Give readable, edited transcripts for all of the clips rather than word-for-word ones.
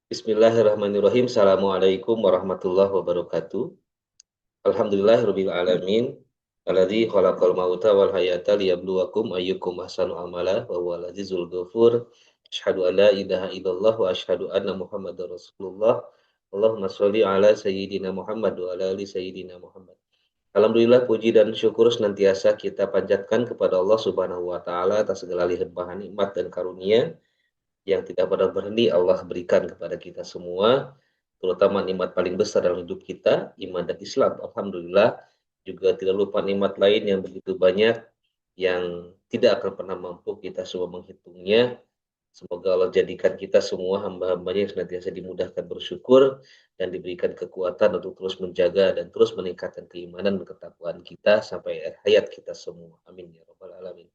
Bismillahirrahmanirrahim. Assalamualaikum warahmatullahi wabarakatuh. Alhamdulillahirabbil alamin. Alladzi khalaqal mauta wal hayata liyabluwakum ayyukum ahsanu amala wa huwal azizul ghafur. Asyhadu an la ilaha illallah wa asyhadu anna Muhammadar Rasulullah. Allahumma shalli ala sayyidina Muhammad wa ala ali sayyidina Muhammad. Alhamdulillah puji dan syukur senantiasa kita panjatkan kepada Allah Subhanahu wa taala atas segala limpahan nikmat dan karunia yang tidak pernah berhenti Allah berikan kepada kita semua, terutama nikmat paling besar dalam hidup kita, iman dan Islam. Alhamdulillah, juga tidak lupa nikmat lain yang begitu banyak yang tidak akan pernah mampu kita semua menghitungnya. Semoga Allah jadikan kita semua hamba-hambanya yang senantiasa dimudahkan bersyukur dan diberikan kekuatan untuk terus menjaga dan terus meningkatkan keimanan dan ketakwaan kita sampai hayat kita semua. Amin ya rabbal alamin.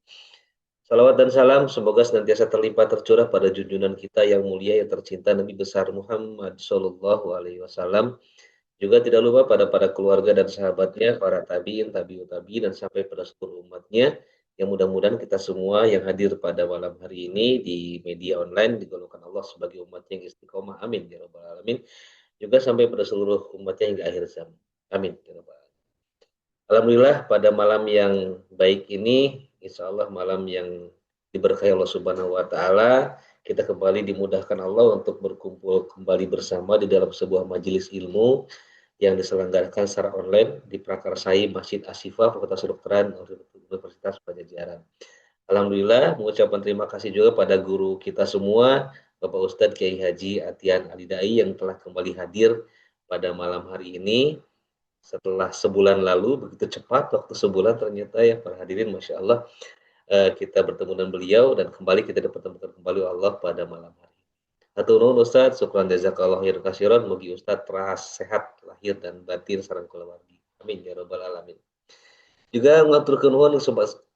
Salawat dan salam semoga senantiasa terlimpah tercurah pada junjungan kita yang mulia yang tercinta Nabi besar Muhammad Shallallahu Alaihi Wasallam. Juga tidak lupa pada para keluarga dan sahabatnya, para tabiin, tabiut tabiin dan sampai pada seluruh umatnya. Yang mudah-mudahan kita semua yang hadir pada malam hari ini di media online digolongkan Allah sebagai umat yang istiqomah. Amin ya rabbal alamin. Juga sampai pada seluruh umatnya hingga akhir zaman. Amin ya rabbal alamin. Alhamdulillah pada malam yang baik ini, insya Allah malam yang diberkahi Allah Subhanahu wa Ta'ala, kita kembali dimudahkan Allah untuk berkumpul kembali bersama di dalam sebuah majelis ilmu yang diselenggarakan secara online di Prakarsai Masjid Asyifa Fakultas Kedokteran Universitas Padjadjaran. Alhamdulillah, mengucapkan terima kasih juga pada guru kita semua, Bapak Ustadz Kiai Haji Atian Alidai yang telah kembali hadir pada malam hari ini setelah sebulan lalu. Begitu cepat waktu sebulan ternyata ya para hadirin, Masya Allah, kita bertemu dengan beliau dan kembali kita dipertemukan kembali Allah pada malam hari. Hatur nuhun Ustaz, syukran jazakallahu khairan katsiran, mugi Ustaz terus sehat lahir dan batin sareng keluarga. Amin ya rabbal alamin. Juga mengaturkeun nuhun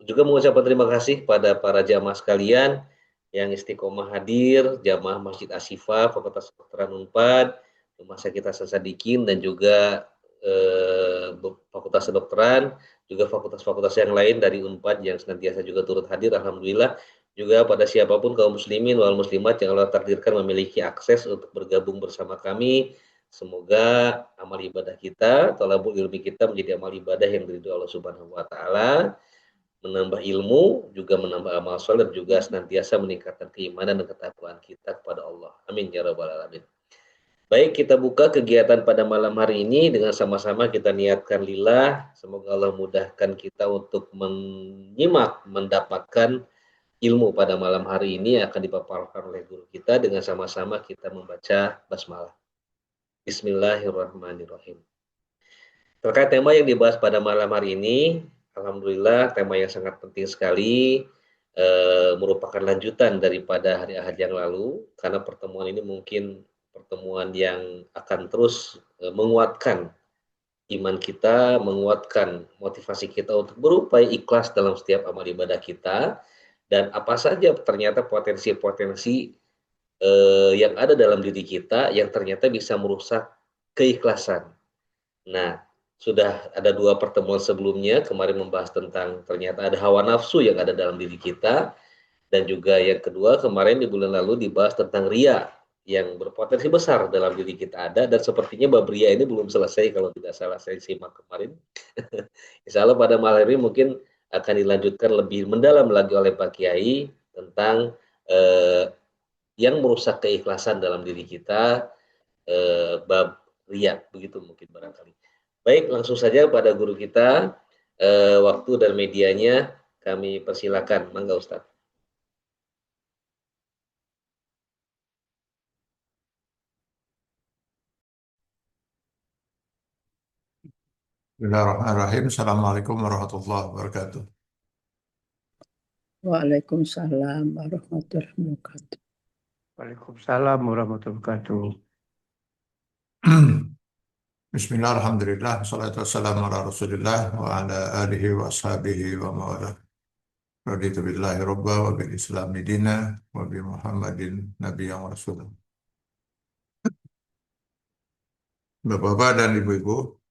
juga mengucapkan terima kasih pada para jamaah sekalian yang istiqomah hadir, jamaah Masjid Asyifa Fakultas Kedokteran Unpad, Rumah Sakit Hasan Sadikin dan juga Fakultas Kedokteran, juga fakultas-fakultas yang lain dari Unpad yang senantiasa juga turut hadir. Alhamdulillah, juga pada siapapun kaum muslimin wal muslimat yang Allah takdirkan memiliki akses untuk bergabung bersama kami. Semoga amal ibadah kita, thalabul ilmi kita menjadi amal ibadah yang diridhoi Allah Subhanahu wa taala, menambah ilmu, juga menambah amal saleh, dan juga senantiasa meningkatkan keimanan dan ketakwaan kita kepada Allah. Amin ya rabbal alamin. Baik, kita buka kegiatan pada malam hari ini dengan sama-sama kita niatkan lillah. Semoga Allah mudahkan kita untuk menyimak, mendapatkan ilmu pada malam hari ini yang akan dipaparkan oleh guru kita. Dengan sama-sama kita membaca basmalah. Bismillahirrahmanirrahim. Terkait tema yang dibahas pada malam hari ini, alhamdulillah tema yang sangat penting sekali, merupakan lanjutan daripada hari-hari yang lalu, karena pertemuan ini mungkin pertemuan yang akan terus menguatkan iman kita, menguatkan motivasi kita untuk berupaya ikhlas dalam setiap amal ibadah kita, dan apa saja ternyata potensi-potensi yang ada dalam diri kita yang ternyata bisa merusak keikhlasan. Nah, sudah ada 2 pertemuan sebelumnya, kemarin membahas tentang ternyata ada hawa nafsu yang ada dalam diri kita, dan juga yang kedua kemarin di bulan lalu dibahas tentang ria yang berpotensi besar dalam diri kita ada, dan sepertinya bab ria ini belum selesai kalau tidak salah saya simak kemarin. Insya Allah pada malam ini mungkin akan dilanjutkan lebih mendalam lagi oleh Pak Kiai tentang eh, yang merusak keikhlasan dalam diri kita, bab ria, begitu mungkin barangkali. Baik, langsung saja pada guru kita, waktu dan medianya kami persilakan. Mangga Ustaz. Bismillahirrahmanirrahim. Assalamualaikum warahmatullahi wabarakatuh. Waalaikumsalam warahmatullahi wabarakatuh. Waalaikumsalam warahmatullahi wabarakatuh. Bismillah, alhamdulillah, salatu wassalamu ala rasulillah wa ala alihi wa ashabihi wa mawala. Raditu billahi rabba wa bil islami dina wa bi muhammadin nabiyyan wa rasulullah. Bapak-bapak dan ibu-ibu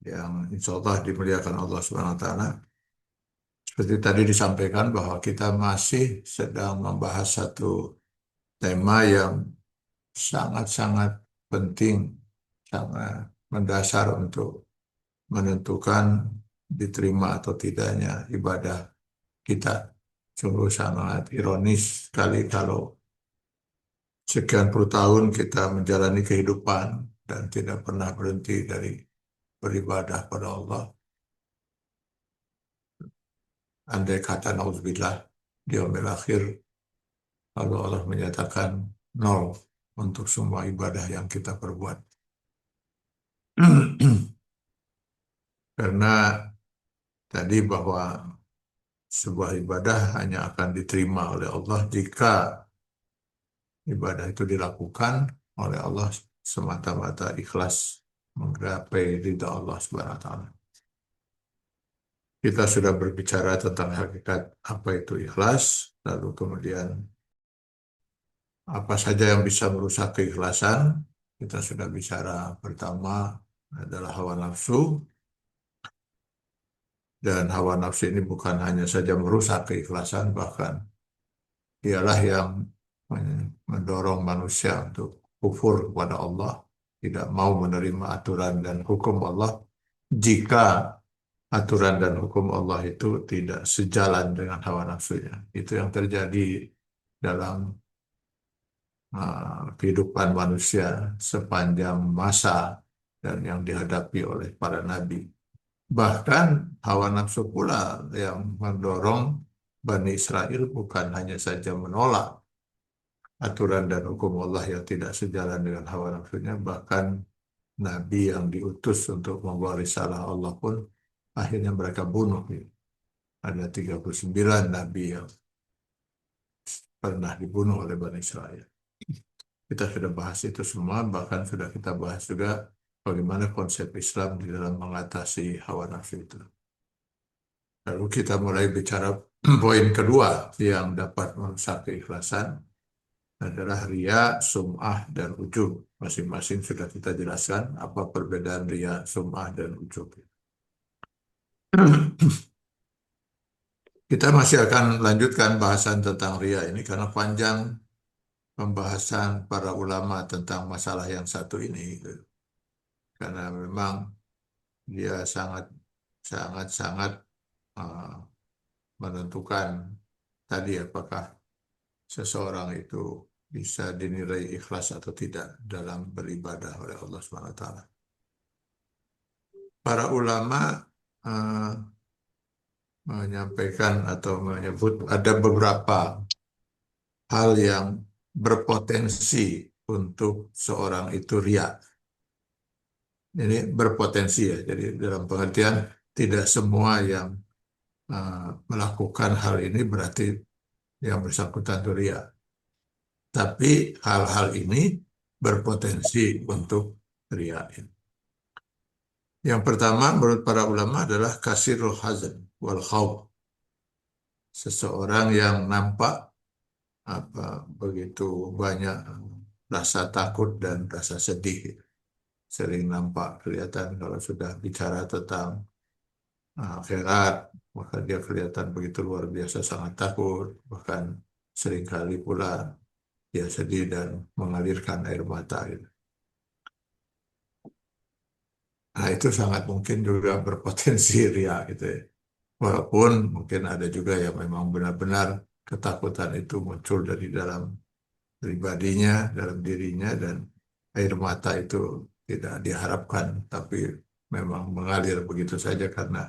yang insya Allah dimuliakan Allah Subhanahu wa Ta'ala. Seperti tadi disampaikan bahwa kita masih sedang membahas satu tema yang sangat-sangat penting, sangat mendasar untuk menentukan diterima atau tidaknya ibadah kita. Sungguh sangat ironis sekali kalau sekian puluh tahun kita menjalani kehidupan dan tidak pernah berhenti dari beribadah pada Allah. Andai kata nauzubillah di yaumil akhir, lalu Allah menyatakan nol untuk semua ibadah yang kita perbuat. Karena tadi bahwa sebuah ibadah hanya akan diterima oleh Allah jika ibadah itu dilakukan oleh Allah semata-mata ikhlas menggapai ridha Allah Subhanahu wa taala. Kita sudah berbicara tentang hakikat apa itu ikhlas, lalu kemudian apa saja yang bisa merusak keikhlasan. Kita sudah bicara pertama adalah hawa nafsu, dan hawa nafsu ini bukan hanya saja merusak keikhlasan, bahkan dialah yang mendorong manusia untuk kufur kepada Allah, tidak mau menerima aturan dan hukum Allah jika aturan dan hukum Allah itu tidak sejalan dengan hawa nafsunya. Itu yang terjadi dalam kehidupan manusia sepanjang masa dan yang dihadapi oleh para nabi. Bahkan hawa nafsu pula yang mendorong Bani Israel bukan hanya saja menolak aturan dan hukum Allah yang tidak sejalan dengan hawa nafsunya, bahkan nabi yang diutus untuk membawa risalah Allah pun akhirnya mereka bunuh. Ada 39 nabi yang pernah dibunuh oleh Bani Israel. Kita sudah bahas itu semua, bahkan sudah kita bahas juga bagaimana konsep Islam di dalam mengatasi hawa nafsu itu. Lalu kita mulai bicara poin kedua yang dapat merusak keikhlasan adalah ria, sum'ah, dan ujub. Masing-masing sudah kita jelaskan apa perbedaan ria, sum'ah, dan ujub. Kita masih akan lanjutkan bahasan tentang ria ini karena panjang pembahasan para ulama tentang masalah yang satu ini. Karena memang dia sangat menentukan tadi apakah seseorang itu bisa dinilai ikhlas atau tidak dalam beribadah oleh Allah SWT. Para ulama menyampaikan atau menyebut ada beberapa hal yang berpotensi untuk seorang itu ria. Ini berpotensi ya, jadi dalam pengertian tidak semua yang melakukan hal ini berarti yang bersangkutan itu ria. Tapi hal-hal ini berpotensi untuk ria. Yang pertama menurut para ulama adalah kasirul hazan wal khawf. Seseorang yang nampak begitu banyak rasa takut dan rasa sedih. Sering nampak kelihatan kalau sudah bicara tentang akhirat, maka dia kelihatan begitu luar biasa sangat takut, bahkan seringkali pula dia sedih dan mengalirkan air mata gitu. Nah, itu sangat mungkin juga berpotensi ria gitu ya. Walaupun mungkin ada juga yang memang benar-benar ketakutan itu muncul dari dalam pribadinya, dalam dirinya, dan air mata itu tidak diharapkan, tapi memang mengalir begitu saja karena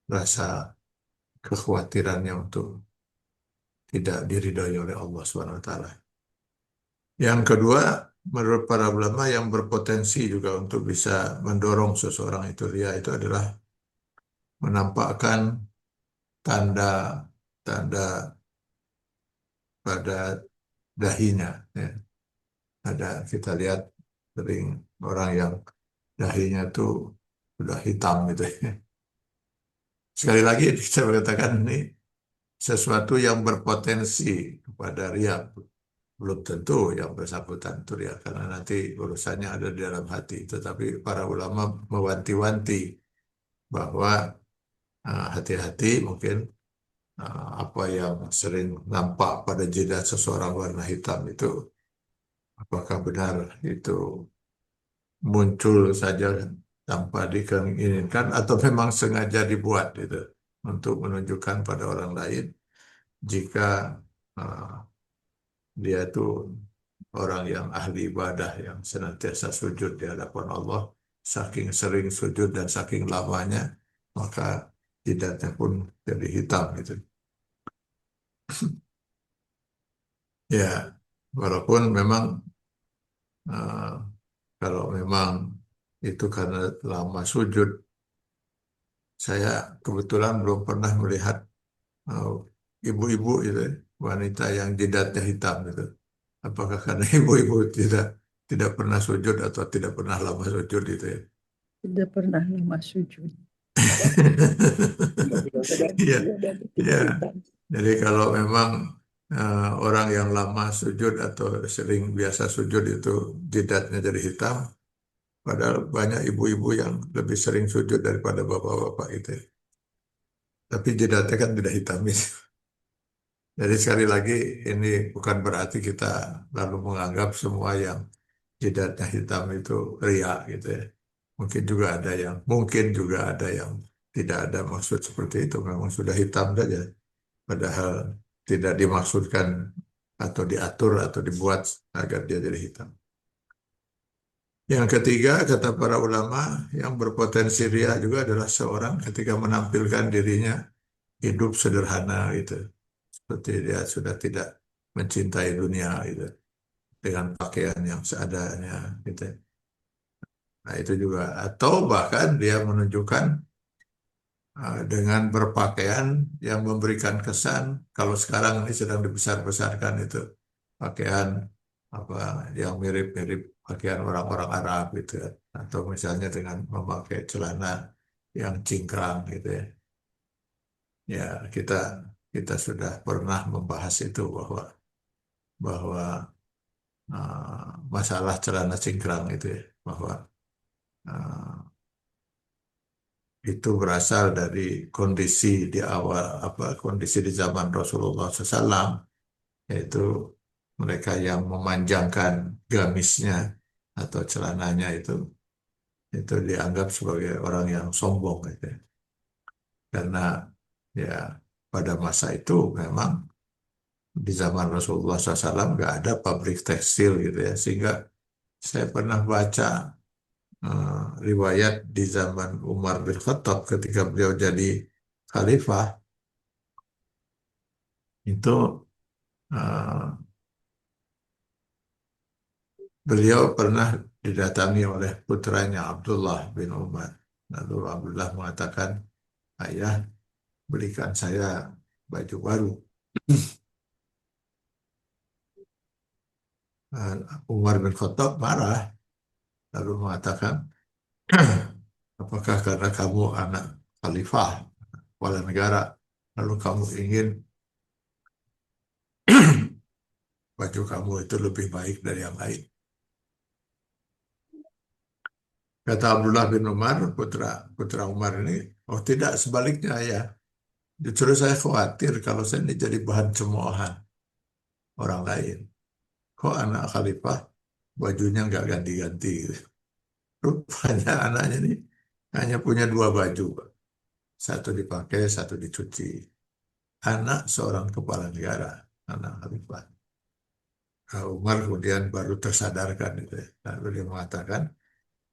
rasa kekhawatirannya untuk tidak diridhoi oleh Allah SWT. Yang kedua, menurut para ulama yang berpotensi juga untuk bisa mendorong seseorang itu ria itu adalah menampakkan tanda-tanda pada dahinya. Ya. Kita lihat sering orang yang dahinya tuh sudah hitam gitu ya. Sekali lagi saya mengatakan ini sesuatu yang berpotensi kepada ria. Belum tentu yang bersangkutan itu ria, karena nanti urusannya ada di dalam hati. Tetapi para ulama mewanti-wanti bahwa hati-hati mungkin apa yang sering nampak pada jidat seseorang warna hitam itu apakah benar itu muncul saja tanpa diinginkan atau memang sengaja dibuat gitu untuk menunjukkan pada orang lain jika uh, dia itu orang yang ahli ibadah yang senantiasa sujud di hadapan Allah, saking sering sujud dan saking lamanya maka jidatnya pun jadi hitam gitu. Ya, walaupun memang uh, kalau memang itu karena lama sujud, saya kebetulan belum pernah melihat uh, ibu-ibu itu, wanita yang jidatnya hitam gitu. Apakah karena ibu-ibu tidak pernah sujud atau tidak pernah lama sujud itu ya? Tidak pernah lama sujud. Iya, Tidak iya. hitam. Jadi kalau memang orang yang lama sujud atau sering biasa sujud itu jidatnya jadi hitam, padahal banyak ibu-ibu yang lebih sering sujud daripada bapak-bapak itu. Tapi jidatnya kan tidak hitam. Jadi sekali lagi ini bukan berarti kita lalu menganggap semua yang jidatnya hitam itu ria gitu ya. Mungkin juga ada yang tidak ada maksud seperti itu, memang sudah hitam saja. Padahal tidak dimaksudkan atau diatur atau dibuat agar dia jadi hitam. Yang ketiga, kata para ulama, yang berpotensi ria juga adalah seorang ketika menampilkan dirinya hidup sederhana gitu. Seperti dia sudah tidak mencintai dunia gitu. Dengan pakaian yang seadanya gitu. Nah itu juga. Atau bahkan dia menunjukkan dengan berpakaian yang memberikan kesan kalau sekarang ini sedang dibesar-besarkan itu pakaian apa yang mirip-mirip pakaian orang-orang Arab gitu ya. Atau misalnya dengan memakai celana yang cingkrang gitu ya. Ya kita kita sudah pernah membahas itu bahwa masalah celana cingkrang itu ya, bahwa uh, itu berasal dari kondisi di awal kondisi di zaman Rasulullah SAW, yaitu mereka yang memanjangkan gamisnya atau celananya itu dianggap sebagai orang yang sombong gitu ya. Karena ya pada masa itu memang di zaman Rasulullah SAW nggak ada pabrik tekstil gitu ya, sehingga saya pernah baca riwayat di zaman Umar bin Khattab ketika beliau jadi khalifah itu eh, beliau pernah didatangi oleh putranya Abdullah bin Umar. Lalu Abdullah mengatakan, ayah belikan saya baju baru. Umar bin Khattab marah lalu mengatakan, apakah karena kamu anak khalifah, kepala negara, lalu kamu ingin baju kamu itu lebih baik dari yang lain. Kata Abdullah bin Umar, putra Umar ini, oh tidak, sebaliknya ya. Justru saya khawatir kalau saya ini jadi bahan cemoohan orang lain. Kok anak khalifah bajunya nggak ganti-ganti gitu. Rupanya anaknya ini hanya punya dua baju, Pak. Satu dipakai, satu dicuci. Anak seorang kepala negara, anak khalifah. Umar kemudian baru tersadarkan gitu ya. Lalu dia mengatakan,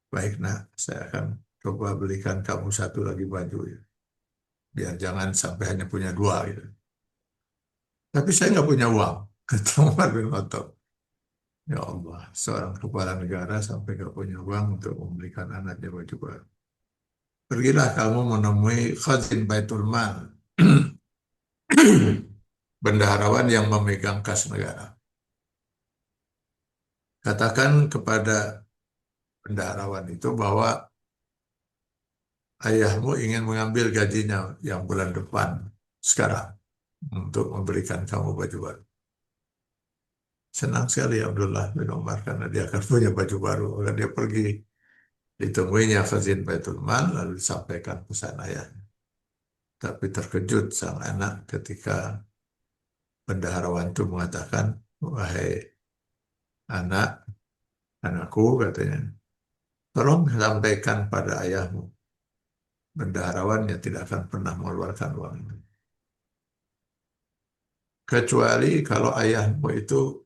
baik nak, saya akan coba belikan kamu satu lagi baju ya. Biar jangan sampai hanya punya dua gitu. Tapi saya nggak punya uang, kata Umar bin Khattab. Ya Allah, seorang kepala negara sampai nggak punya uang untuk membelikan anaknya baju baru. Pergilah kamu menemui Khazin Baitul Mal, bendaharawan yang memegang kas negara. Katakan kepada bendaharawan itu bahwa ayahmu ingin mengambil gajinya yang bulan depan sekarang untuk memberikan kamu baju baru. Senang sekali Abdullah bin Umar karena dia akan punya baju baru. Maka dia pergi, ditemuinya Khazin Baitul Mal lalu disampaikan pesan ayahnya. Tapi terkejut sang anak ketika bendaharawan itu mengatakan, wahai anak, anakku katanya, tolong sampaikan pada ayahmu, bendaharawannya tidak akan pernah mengeluarkan uang itu. Kecuali kalau ayahmu itu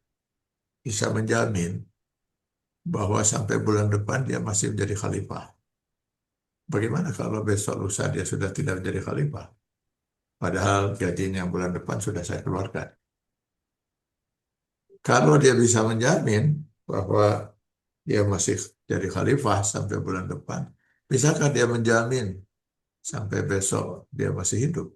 bisa menjamin bahwa sampai bulan depan dia masih menjadi khalifah. Bagaimana kalau besok lusa dia sudah tidak menjadi khalifah? Padahal gajinya yang bulan depan sudah saya keluarkan. Kalau dia bisa menjamin bahwa dia masih jadi khalifah sampai bulan depan, bisakah dia menjamin sampai besok dia masih hidup?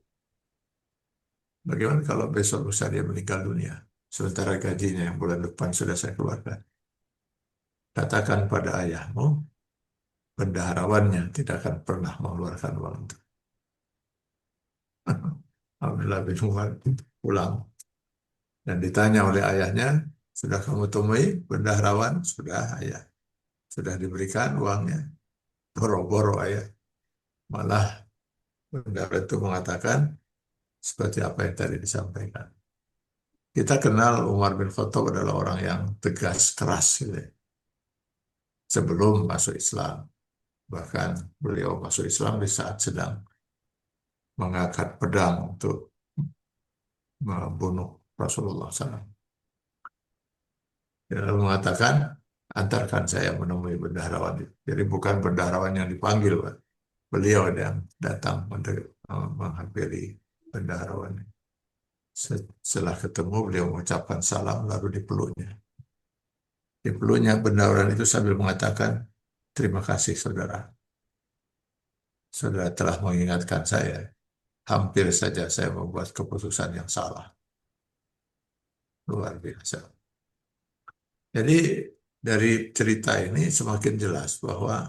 Bagaimana kalau besok lusa dia meninggal dunia? Sementara gajinya yang bulan depan sudah saya keluarkan. Katakan pada ayahmu, bendaharawannya tidak akan pernah mengeluarkan uang itu. Alhamdulillah bin Umar pulang dan ditanya oleh ayahnya, sudah kamu temui bendaharawan? Sudah, ayah. Sudah diberikan uangnya. Boro-boro ayah. Malah bendahara itu mengatakan seperti apa yang tadi disampaikan. Kita kenal Umar bin Khattab adalah orang yang tegas, keras gitu ya. Sebelum masuk Islam. Bahkan beliau masuk Islam di saat sedang mengangkat pedang untuk membunuh Rasulullah SAW. Dia lalu mengatakan, antarkan saya menemui bendaharawan itu. Jadi bukan bendaharawan yang dipanggil, Pak. Beliau yang datang menghampiri bendaharawan. Setelah ketemu, beliau mengucapkan salam lalu dipeluknya. Dipeluknya bendaharawan itu sambil mengatakan, terima kasih saudara. Saudara telah mengingatkan saya. Hampir saja saya membuat keputusan yang salah. Luar biasa. Jadi dari cerita ini semakin jelas bahwa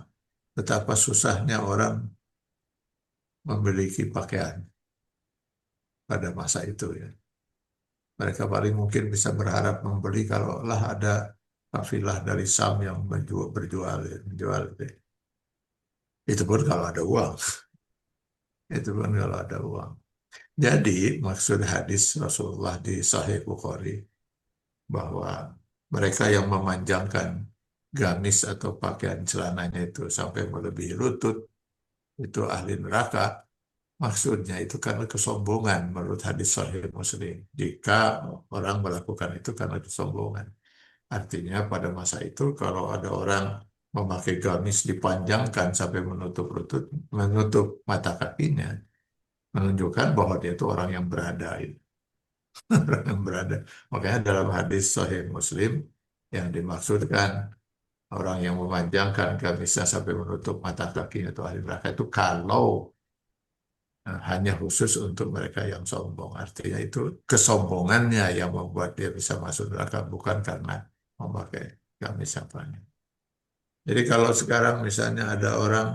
betapa susahnya orang memiliki pakaian pada masa itu ya. Mereka paling mungkin bisa berharap membeli kalau lah ada kafilah dari Sam yang berjual, ya, menjual. Ya. Itu pun kalau ada uang. Itu pun kalau ada uang. Jadi maksud hadis Rasulullah di Sahih Bukhari bahwa mereka yang memanjangkan gamis atau pakaian celananya itu sampai melebihi lutut itu ahli neraka. Maksudnya itu karena kesombongan menurut hadis Sahih Muslim. Jika orang melakukan itu karena kesombongan. Artinya pada masa itu kalau ada orang memakai gamis dipanjangkan sampai menutup lutut, menutup mata kakinya, menunjukkan bahwa dia itu orang yang berada. Orang yang berada. Makanya dalam hadis Sahih Muslim yang dimaksudkan orang yang memanjangkan gamisnya sampai menutup mata kakinya itu ahli neraka itu kalau hanya khusus untuk mereka yang sombong. Artinya itu kesombongannya yang membuat dia bisa masuk neraka, bukan karena memakai gamis apanya. Jadi kalau sekarang misalnya ada orang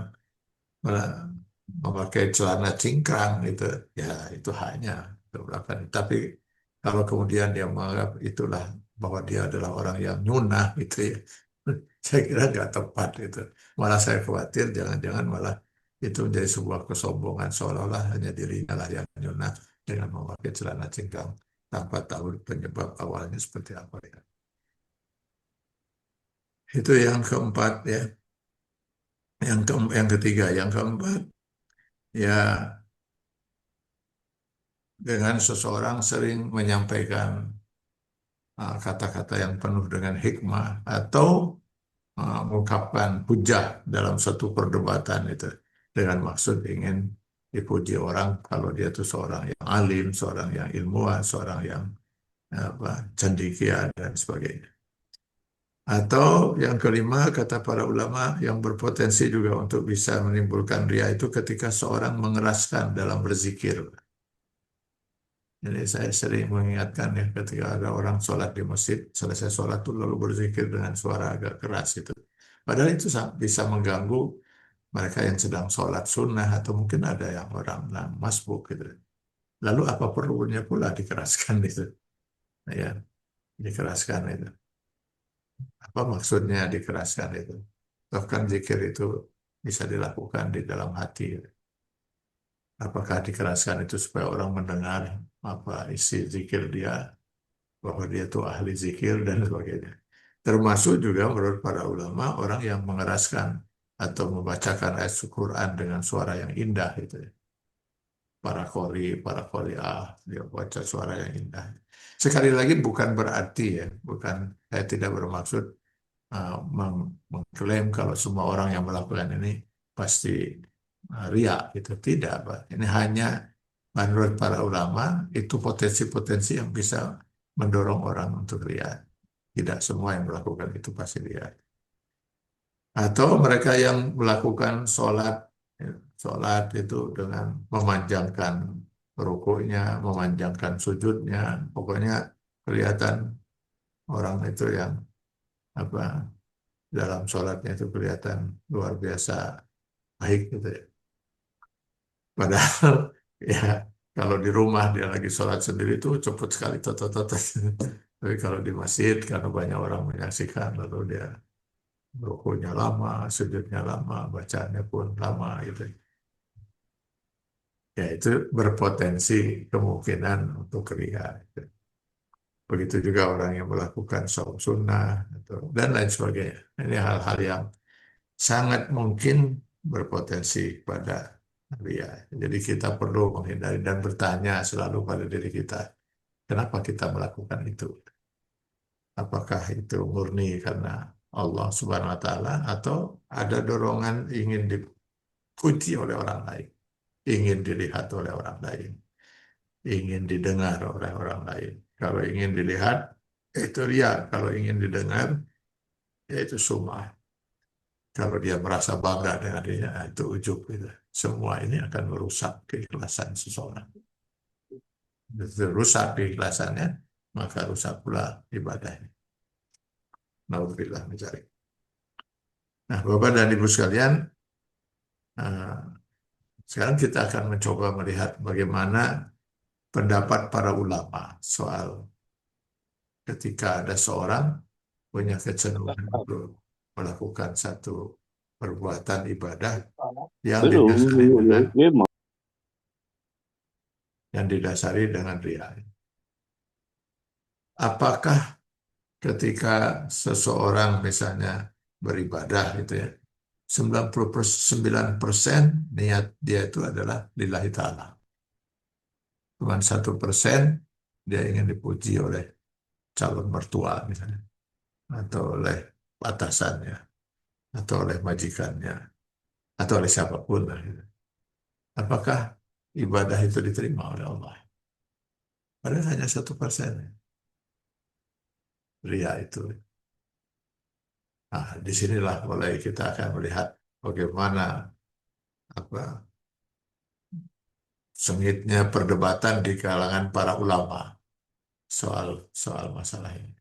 memakai celana cingkrang gitu, ya itu hanya ke belakang. Tapi kalau kemudian dia menganggap itulah bahwa dia adalah orang yang nyunah gitu ya, saya kira nggak tepat itu. Malah saya khawatir jangan-jangan malah itu menjadi sebuah kesombongan seolah-olah hanya dirinya lah yang nyunah dengan memakai celana cingkrang tanpa tahu penyebab awalnya seperti apa ya. Itu yang keempat ya. Yang ketiga, yang keempat ya dengan seseorang sering menyampaikan kata-kata yang penuh dengan hikmah atau mengungkapkan hujah dalam satu perdebatan itu dengan maksud ingin dipuji orang kalau dia itu seorang yang alim, seorang yang ilmuwan, seorang yang apa, cendekia dan sebagainya. Atau yang kelima, kata para ulama yang berpotensi juga untuk bisa menimbulkan ria itu ketika seorang mengeraskan dalam berzikir. Jadi saya sering mengingatkan ya ketika ada orang sholat di masjid, selesai sholat itu lalu berzikir dengan suara agak keras itu. Padahal itu bisa mengganggu mereka yang sedang sholat sunnah atau mungkin ada yang orang masbuk gitu. Lalu apa perlunya pula dikeraskan itu? Ya, dikeraskan itu. Apa maksudnya dikeraskan itu? Bahkan zikir itu bisa dilakukan di dalam hati. Apakah dikeraskan itu supaya orang mendengar apa isi zikir dia, bahwa dia itu ahli zikir dan sebagainya. Termasuk juga menurut para ulama orang yang mengeraskan atau membacakan ayat Al-Quran dengan suara yang indah itu ya. Para qori'ah, dia baca suara yang indah. Sekali lagi bukan berarti ya, bukan, saya tidak bermaksud mengklaim kalau semua orang yang melakukan ini pasti ria, itu tidak, Pak. Ini hanya menurut para ulama itu potensi-potensi yang bisa mendorong orang untuk ria. Tidak semua yang melakukan itu pasti ria. Atau mereka yang melakukan sholat, ya, sholat itu dengan memanjangkan rukuknya, memanjangkan sujudnya, pokoknya kelihatan orang itu yang apa dalam sholatnya itu kelihatan luar biasa baik gitu ya. Padahal ya kalau di rumah dia lagi sholat sendiri itu cepet sekali tot. Tapi kalau di masjid karena banyak orang menyaksikan lalu dia rukunya lama, sujudnya lama, bacaannya pun lama gitu. Ya itu berpotensi kemungkinan untuk riya. Gitu. Begitu juga orang yang melakukan saum sunnah dan lain sebagainya. Ini hal-hal yang sangat mungkin berpotensi pada riya. Jadi kita perlu menghindari dan bertanya selalu pada diri kita, kenapa kita melakukan itu? Apakah itu murni karena Allah Subhanahu wa taala atau ada dorongan ingin dipuji oleh orang lain, ingin dilihat oleh orang lain, ingin didengar oleh orang lain. Kalau ingin dilihat, itu riya. Kalau ingin didengar, yaitu sum'ah. Kalau dia merasa bangga dengan dirinya, itu ujub. Gitu. Semua ini akan merusak keikhlasan seseorang. Itu rusak keikhlasannya, maka rusak pula ibadahnya. Nauzubillah mencari. Nah, Bapak dan Ibu sekalian, sekarang kita akan mencoba melihat bagaimana pendapat para ulama soal ketika ada seorang punya kecenderungan untuk melakukan satu perbuatan ibadah yang didasari dengan ria. Apakah ketika seseorang misalnya beribadah gitu ya, 99% niat dia itu adalah lillahi ta'ala. Cuma 1% dia ingin dipuji oleh calon mertua misalnya, atau oleh atasannya, atau oleh majikannya, atau oleh siapapun lah, gitu. Apakah ibadah itu diterima oleh Allah? Padahal hanya 1% ria itu. Nah, disinilah mulai kita akan melihat bagaimana sengitnya perdebatan di kalangan para ulama soal soal masalah ini.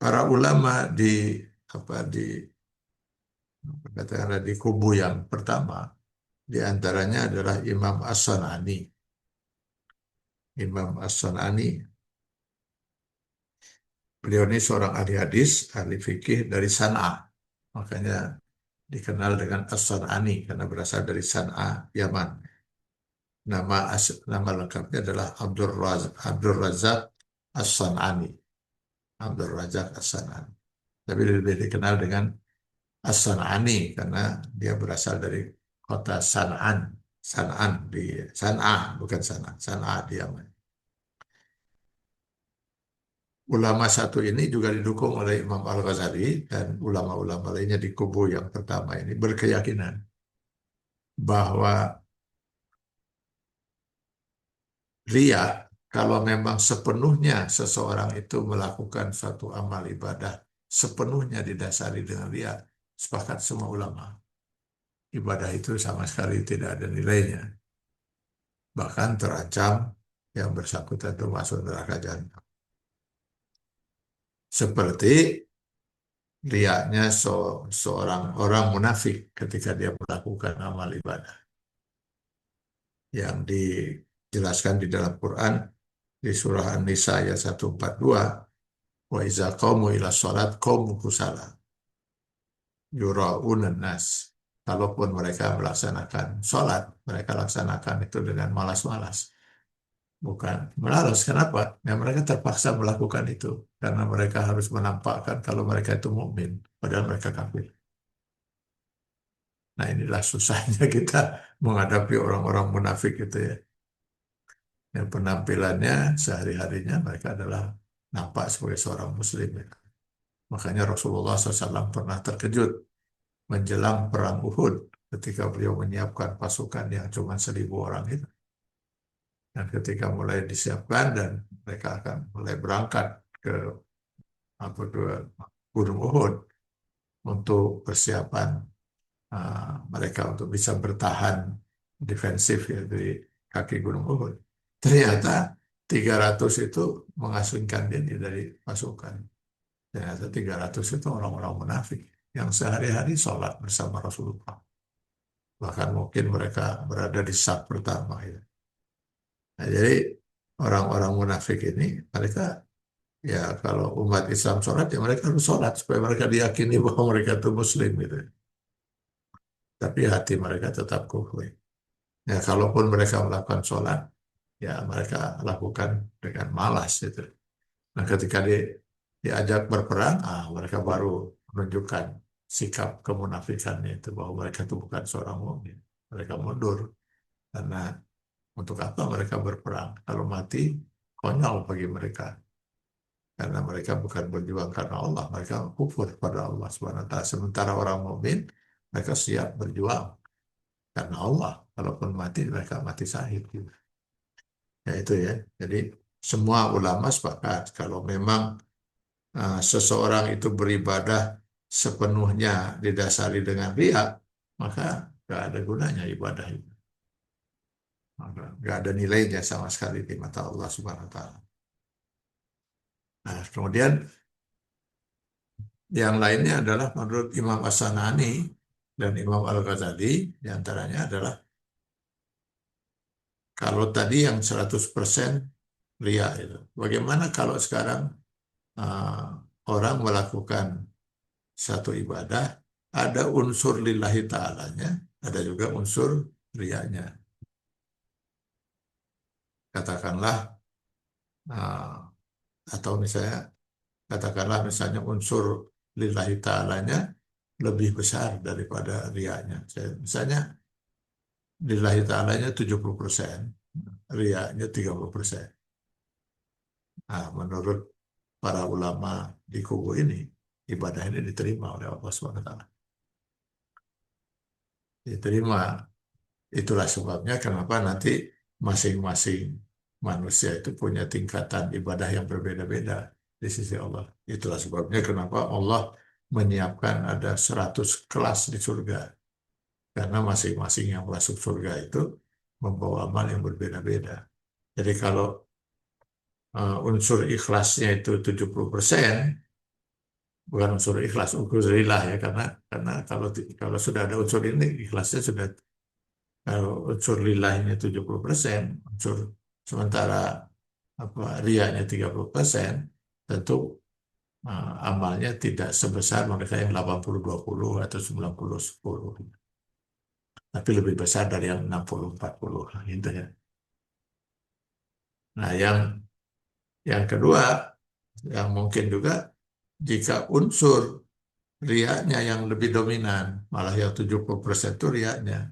Para ulama katakanlah di kubu yang pertama, di antaranya adalah Imam As-San'ani. Imam As-San'ani, beliau ini seorang ahli hadis, ahli fikih dari San'a. Makanya dikenal dengan As-San'ani karena berasal dari San'a, Yaman. Nama lengkapnya adalah Abdul Razak As-San'ani. Abdul Razak As-San'ani. Tapi lebih dikenal dengan As-San'ani karena dia berasal dari kota San'an. San'an di San'a, bukan San'a. San'a di Yaman. Ulama satu ini juga didukung oleh Imam Al-Ghazali dan ulama-ulama lainnya di kubu yang pertama ini berkeyakinan bahwa riya, kalau memang sepenuhnya seseorang itu melakukan suatu amal ibadah, sepenuhnya didasari dengan riya, sepakat semua ulama. Ibadah itu sama sekali tidak ada nilainya. Bahkan terancam yang bersangkutan itu masuk neraka jahanam. Seperti riyanya seorang orang munafik ketika dia melakukan amal ibadah. Yang dijelaskan di dalam Quran di surah An-Nisa ayat 142, wa iza qamu ila sholat qamu kusala yura'unan nas. Kalaupun mereka melaksanakan sholat, mereka laksanakan itu dengan malas-malas. bukan melaros. Kenapa? Ya mereka terpaksa melakukan itu karena mereka harus menampakkan kalau mereka itu mukmin, padahal mereka kafir. Nah inilah susahnya kita menghadapi orang-orang munafik itu ya. Yang penampilannya sehari-harinya mereka adalah nampak sebagai seorang muslim ya. Makanya Rasulullah SAW pernah terkejut menjelang perang Uhud ketika beliau menyiapkan pasukan yang cuma 1.000 orang itu. Dan ketika mulai disiapkan dan mereka akan mulai berangkat ke ke Gunung Uhud untuk persiapan mereka untuk bisa bertahan defensif ya di kaki Gunung Uhud. Ternyata 300 itu mengasingkan diri dari pasukan. Ternyata 300 itu orang-orang munafik yang sehari-hari sholat bersama Rasulullah. Bahkan mungkin mereka berada di saf pertama ya. Nah, jadi orang-orang munafik ini mereka ya kalau umat Islam sholat ya mereka harus sholat supaya mereka diyakini bahwa mereka itu muslim gitu. Tapi hati mereka tetap kufur. Ya kalaupun mereka melakukan sholat ya mereka lakukan dengan malas gitu. Nah ketika diajak berperang, mereka baru menunjukkan sikap kemunafikannya itu bahwa mereka itu bukan seorang mukmin. Mereka mundur karena untuk apa mereka berperang? Kalau mati konyol bagi mereka. Karena mereka bukan berjuang karena Allah, mereka kufur pada Allah SWT. Sementara orang mukmin mereka siap berjuang karena Allah. Kalaupun mati mereka mati syahid gitu. Ya itu ya. Jadi semua ulama sepakat kalau memang seseorang itu beribadah sepenuhnya didasari dengan riya, maka nggak ada gunanya ibadah itu. Maka nggak ada nilainya sama sekali di mata Allah Subhanahu Wa Taala. Nah, kemudian yang lainnya adalah menurut Imam As-Sanani dan Imam Al-Ghazali, diantaranya adalah kalau tadi yang 100% riya itu, bagaimana kalau sekarang uh, orang melakukan satu ibadah, ada unsur lillahi ta'alanya, ada juga unsur riyanya. Katakanlah, atau misalnya unsur lillahi ta'alanya lebih besar daripada riyanya. Misalnya lillahi ta'alanya 70%, riyanya 30%. Nah, menurut para ulama di kubu ini, ibadah ini diterima oleh Allah SWT. Diterima. Itulah sebabnya kenapa nanti masing-masing manusia itu punya tingkatan ibadah yang berbeda-beda di sisi Allah. Itulah sebabnya kenapa Allah menyiapkan ada 100 kelas di surga. Karena masing-masing yang masuk surga itu membawa amal yang berbeda-beda. Jadi kalau unsur ikhlasnya itu 70%, bukan unsur ikhlas, unsur lillah ya, karena kalau sudah ada unsur ini, ikhlasnya sudah. Kalau unsur lillahnya 70%, unsur sementara riyanya 30%, tentu amalnya tidak sebesar mereka yang 80-20 atau 90-10. Tapi lebih besar dari yang 60-40 gitu ya. Nah, yang kedua, yang mungkin juga jika unsur riyanya yang lebih dominan, malah yang 70% itu riyanya.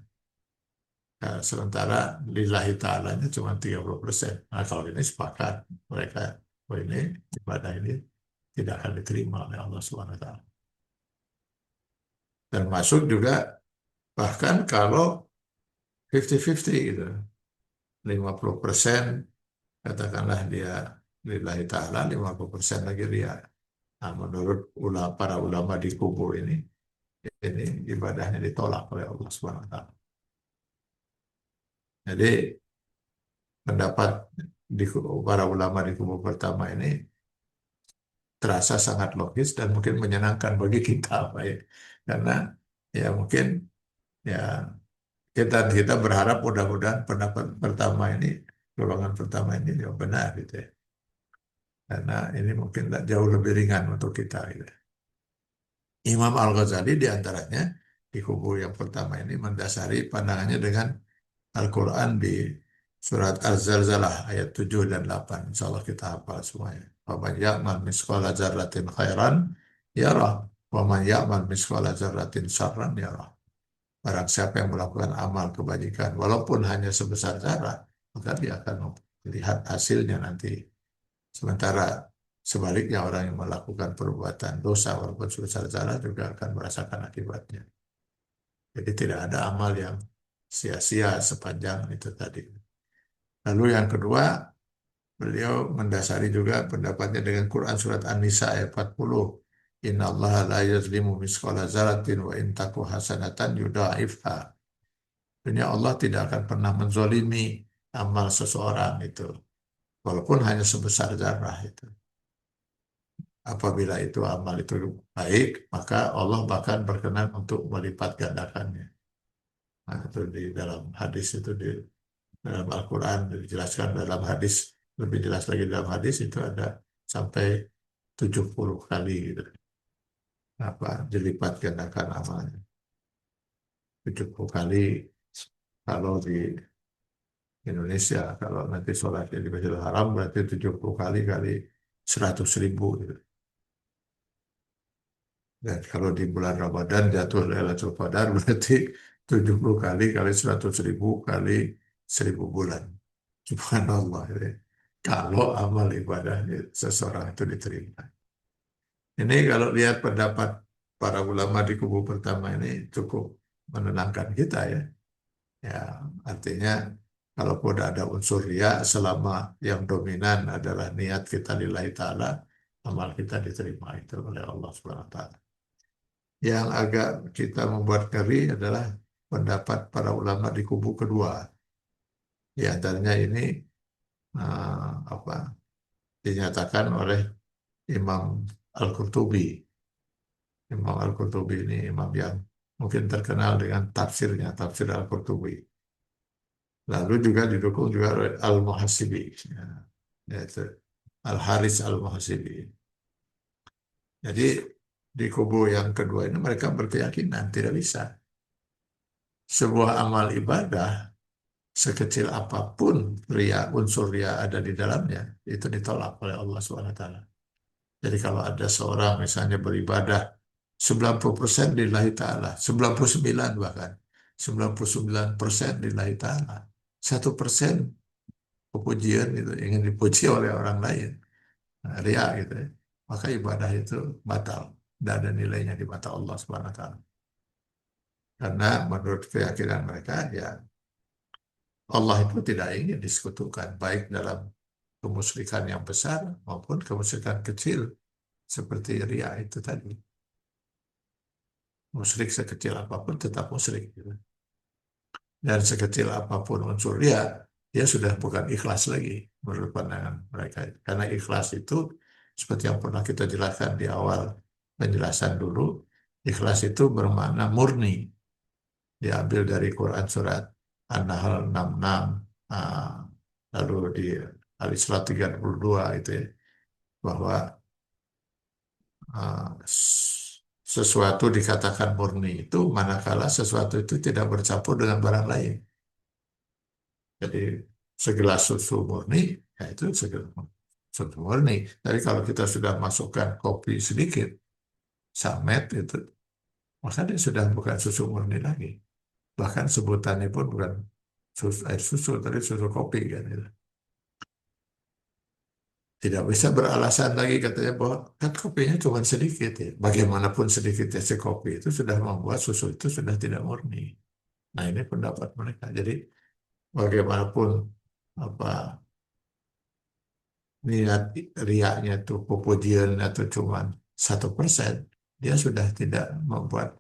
Nah, sementara lillahi ta'alanya cuma 30%. Nah, kalau ini sepakat mereka, oh ini ibadah ini tidak akan diterima oleh Allah SWT. Termasuk juga bahkan kalau 50-50 gitu. 50% katakanlah dia lillahi ta'ala, 50% lagi dia. Nah, menurut para ulama di kubu ini ibadahnya ditolak oleh Allah SWT. Jadi pendapat para ulama di kubu pertama ini terasa sangat logis dan mungkin menyenangkan bagi kita, Pak ya. Karena ya mungkin ya kita berharap mudah-mudahan pendapat pertama ini, golongan pertama ini juga benar gitu ya. Karena ini mungkin jauh lebih ringan untuk kita gitu. Imam Al-Ghazali diantaranya di kubu yang pertama ini mendasari pandangannya dengan Al-Quran Surat Az-Zalzalah ayat 7 dan 8. Insya Allah kita hafal semuanya. Faman ya'mal misqala dzarratin khairan yarah. Waman ya'mal misqala dzarratin syarran yarah. Barang siapa yang melakukan amal kebajikan, walaupun hanya sebesar zarah, maka dia akan melihat hasilnya nanti. Sementara sebaliknya orang yang melakukan perbuatan dosa, walaupun sebesar zarah, juga akan merasakan akibatnya. Jadi tidak ada amal yang sia-sia sepanjang itu tadi. Lalu yang kedua, beliau mendasari juga pendapatnya dengan Quran surat An-Nisa ayat 40. Inna Allah la yazlimu misqala zaratin wa in taku hasanatan yudha'ifha. Artinya Allah tidak akan pernah menzolimi amal seseorang itu. Walaupun hanya sebesar zarah itu. Apabila itu amal itu baik, maka Allah bahkan berkenan untuk melipat gandakannya. Nah, itu di dalam hadis itu di dalam Al-Quran dijelaskan dalam hadis, lebih jelas lagi dalam hadis itu ada sampai 70 kali gitu. Apa dilipat gandakan amalnya. 70 kali kalau di Indonesia, kalau nanti sholatnya di Masjidil Haram berarti 70 kali kali 100.000 gitu. Dan kalau di bulan Ramadan jatuh Lailatul Qadar berarti 70 kali kali 100.000 kali 1.000 bulan. Subhanallah. Ya. Kalau amal ibadah seseorang itu diterima. Ini kalau lihat pendapat para ulama di kubu pertama ini cukup menenangkan kita ya. Ya, artinya kalaupun ada unsur riya selama yang dominan adalah niat kita lillahi ta'ala, amal kita diterima itu oleh Allah Subhanahu wa taala. Yang agak kita membuat ngeri adalah pendapat para ulama di kubu kedua. Di antaranya ini apa dinyatakan oleh Imam Al-Qurtubi. Imam Al-Qurtubi ini imam yang mungkin terkenal dengan tafsirnya, tafsir Al-Qurtubi. Lalu juga didukung juga oleh Al-Muhasibi, ya, yaitu Al-Haris Al-Muhasibi. Jadi di kubu yang kedua ini mereka berkeyakinan tidak bisa. Sebuah amal ibadah sekecil apapun unsur ria ada di dalamnya, itu ditolak oleh Allah SWT. Jadi kalau ada seorang misalnya beribadah 90% lillahi ta'ala, 99 bahkan, 99% lillahi ta'ala. 1% kepujian itu ingin dipuji oleh orang lain, nah, ria gitu ya. Maka ibadah itu batal, tidak ada nilainya di mata Allah Subhanahu wa taala. Karena menurut keyakinan mereka ya Allah itu tidak ingin disekutukan baik dalam kemusyrikan yang besar maupun kemusyrikan kecil seperti ria itu tadi. Musyrik sekecil apapun tetap musyrik gitu. Dan sekecil apapun unsur ria, dia sudah bukan ikhlas lagi menurut pandangan mereka. Karena ikhlas itu seperti yang pernah kita jelaskan di awal penjelasan dulu, ikhlas itu bermakna murni. Diambil dari Quran surat An-Nahl 66, lalu di Al-Isra 32 itu ya, bahwa sesuatu dikatakan murni itu manakala sesuatu itu tidak bercampur dengan barang lain. Jadi segelas susu murni, ya itu segelas susu murni. Jadi kalau kita sudah masukkan kopi sedikit, samet itu, maka dia sudah bukan susu murni lagi. Bahkan sebutannya pun bukan air susu, tapi susu kopi kan. Gitu. Tidak bisa beralasan lagi katanya bahwa kan kopinya cuma sedikit ya. Bagaimanapun sedikitnya si kopi itu sudah membuat susu itu sudah tidak murni. Nah ini pendapat mereka. Jadi bagaimanapun apa niat riaknya itu pujian atau cuma 1%, dia sudah tidak membuat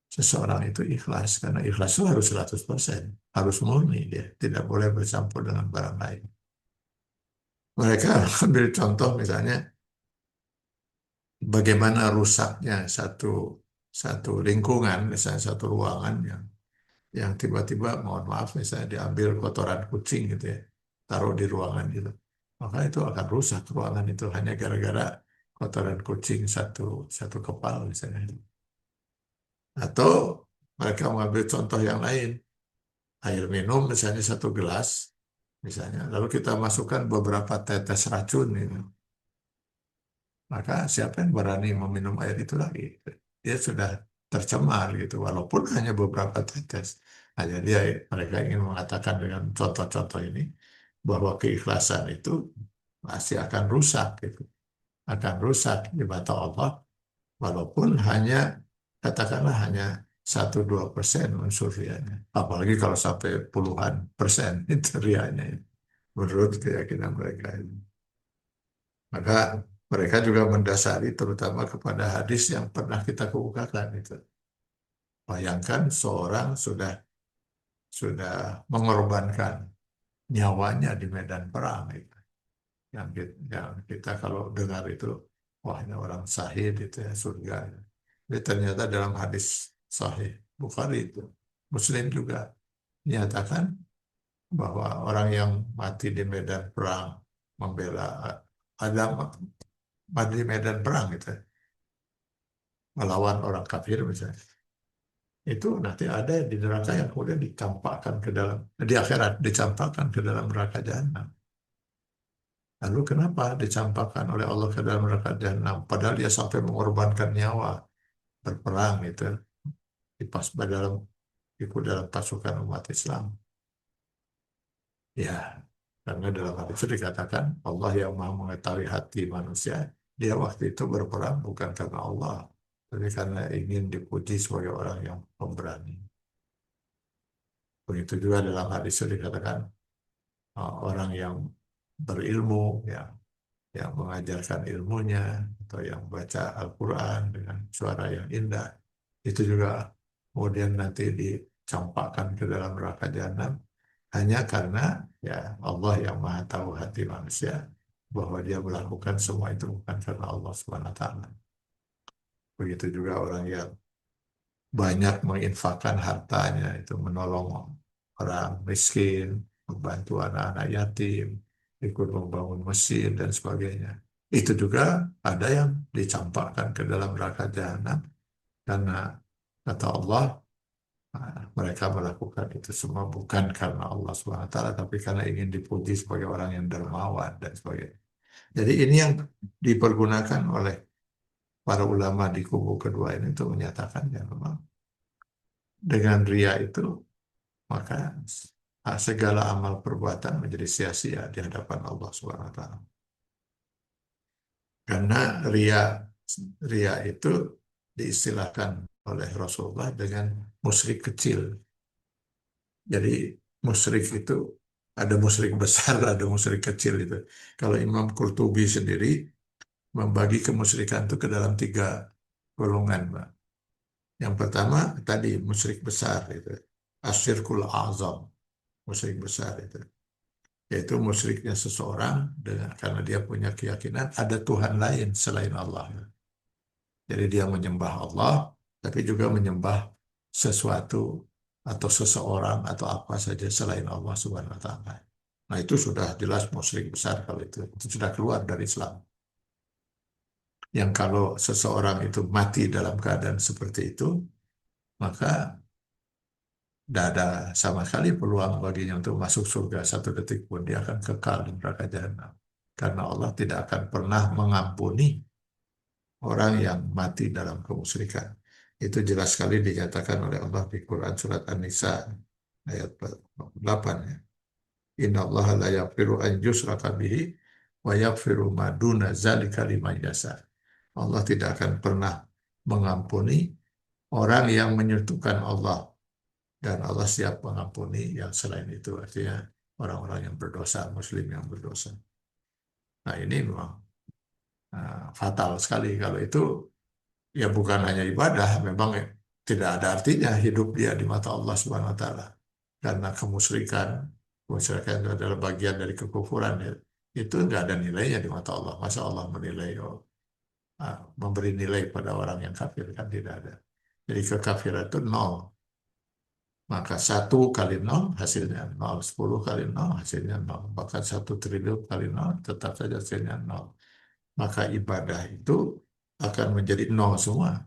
seseorang itu ikhlas. Karena ikhlas itu harus 100%, harus murni dia, tidak boleh bercampur dengan barang lain. Mereka ambil contoh misalnya bagaimana rusaknya satu lingkungan, misalnya satu ruangan yang tiba-tiba mohon maaf misalnya diambil kotoran kucing gitu ya, taruh di ruangan gitu. Maka itu akan rusak ruangan itu hanya gara-gara kotoran kucing satu kepal misalnya. Atau mereka mengambil contoh yang lain, air minum misalnya satu gelas misalnya, lalu kita masukkan beberapa tetes racun itu, maka siapa yang berani meminum air itu lagi? Dia sudah tercemar gitu, walaupun hanya beberapa tetes. Nah, jadi mereka ingin mengatakan dengan contoh-contoh ini bahwa keikhlasan itu pasti akan rusak gitu, akan rusak di mata Allah, walaupun hanya katakanlah hanya 1-2% unsur rianya. Apalagi kalau sampai puluhan persen itu rianya, menurut keyakinan mereka itu. Maka mereka juga mendasari terutama kepada hadis yang pernah kita kemukakan itu. Bayangkan seorang sudah mengorbankan nyawanya di medan perang itu. Yang kita kalau dengar itu, wah ini orang sahid itu ya surga. Tapi ternyata dalam hadis sahih Bukhari itu, Muslim juga menyatakan bahwa orang yang mati di medan perang membela ada mati di medan perang gitu, melawan orang kafir misalnya, itu nanti ada di neraka yang kemudian dicampakkan ke dalam, di akhirat dicampakkan ke dalam neraka jahanam. Lalu kenapa dicampakkan oleh Allah ke dalam neraka jahanam? Padahal dia sampai mengorbankan nyawa berperang itu di pas dalam ikut dalam pasukan umat Islam. Ya, karena dalam hal itu dikatakan Allah yang maha mengetahui hati manusia. Dia waktu itu berperang bukan karena Allah, tapi karena ingin dipuji sebagai orang yang pemberani. Begitu juga dalam hadis itu dikatakan orang yang berilmu, yang mengajarkan ilmunya, atau yang baca Al-Quran dengan suara yang indah, itu juga kemudian nanti dicampakkan ke dalam neraka jahanam hanya karena ya Allah yang maha tahu hati manusia, bahwa dia melakukan semua itu bukan karena Allah Subhanahu wa taala. Begitu juga orang yang banyak menginfakkan hartanya itu menolong orang miskin, membantu anak-anak yatim, ikut membangun masjid dan sebagainya. Itu juga ada yang dicampakkan ke dalam neraka jahanam karena kata Allah, mereka melakukan itu semua bukan karena Allah SWT, tapi karena ingin dipuji sebagai orang yang dermawan dan sebagainya. Jadi ini yang dipergunakan oleh para ulama di kubu kedua ini untuk menyatakan ya memang dengan ria itu maka segala amal perbuatan menjadi sia-sia di hadapan Allah SWT. Karena ria itu diistilahkan oleh Rasulullah dengan musyrik kecil. Jadi musyrik itu ada musyrik besar, ada musyrik kecil itu. Kalau Imam Qurtubi sendiri membagi kemusyrikan itu ke dalam 3 golongan, Pak. Yang pertama tadi musyrik besar itu, asyirkul azam, musyrik besar itu. Yaitu musyriknya seseorang karena dia punya keyakinan ada Tuhan lain selain Allah. Jadi dia menyembah Allah, tapi juga menyembah sesuatu atau seseorang atau apa saja selain Allah Subhanahu wa taala. Nah, itu sudah jelas musyrik besar kalau itu sudah keluar dari Islam. Yang kalau seseorang itu mati dalam keadaan seperti itu, maka tidak ada sama sekali peluang baginya untuk masuk surga 1 detik pun. Dia akan kekal di neraka jahanam. Karena Allah tidak akan pernah mengampuni orang yang mati dalam kemusyrikan. Itu jelas sekali dinyatakan oleh Allah di Quran surat An-Nisa ayat 8 ya. Inna Allah la yaghfiru an yushraka bihi wa yaghfiru ma duna dzalika liman yasha. Allah tidak akan pernah mengampuni orang yang menyekutukan Allah, dan Allah siap mengampuni yang selain itu, artinya orang-orang yang berdosa, muslim yang berdosa. Nah, ini memang fatal sekali kalau itu. Ya bukan hanya ibadah, memang tidak ada artinya hidup dia di mata Allah Subhanahu wa taala. Karena kemusyrikan itu adalah bagian dari kekufuran ya. Itu nggak ada nilainya di mata Allah. Masa Allah menilai memberi nilai pada orang yang kafir, kan tidak ada. Jadi kekafiran itu 0. Maka 1 kali 0 hasilnya 0, 10 kali 0 hasilnya 0, bahkan 1 triliun kali 0 tetap saja hasilnya 0. Maka ibadah itu akan menjadi 0 semua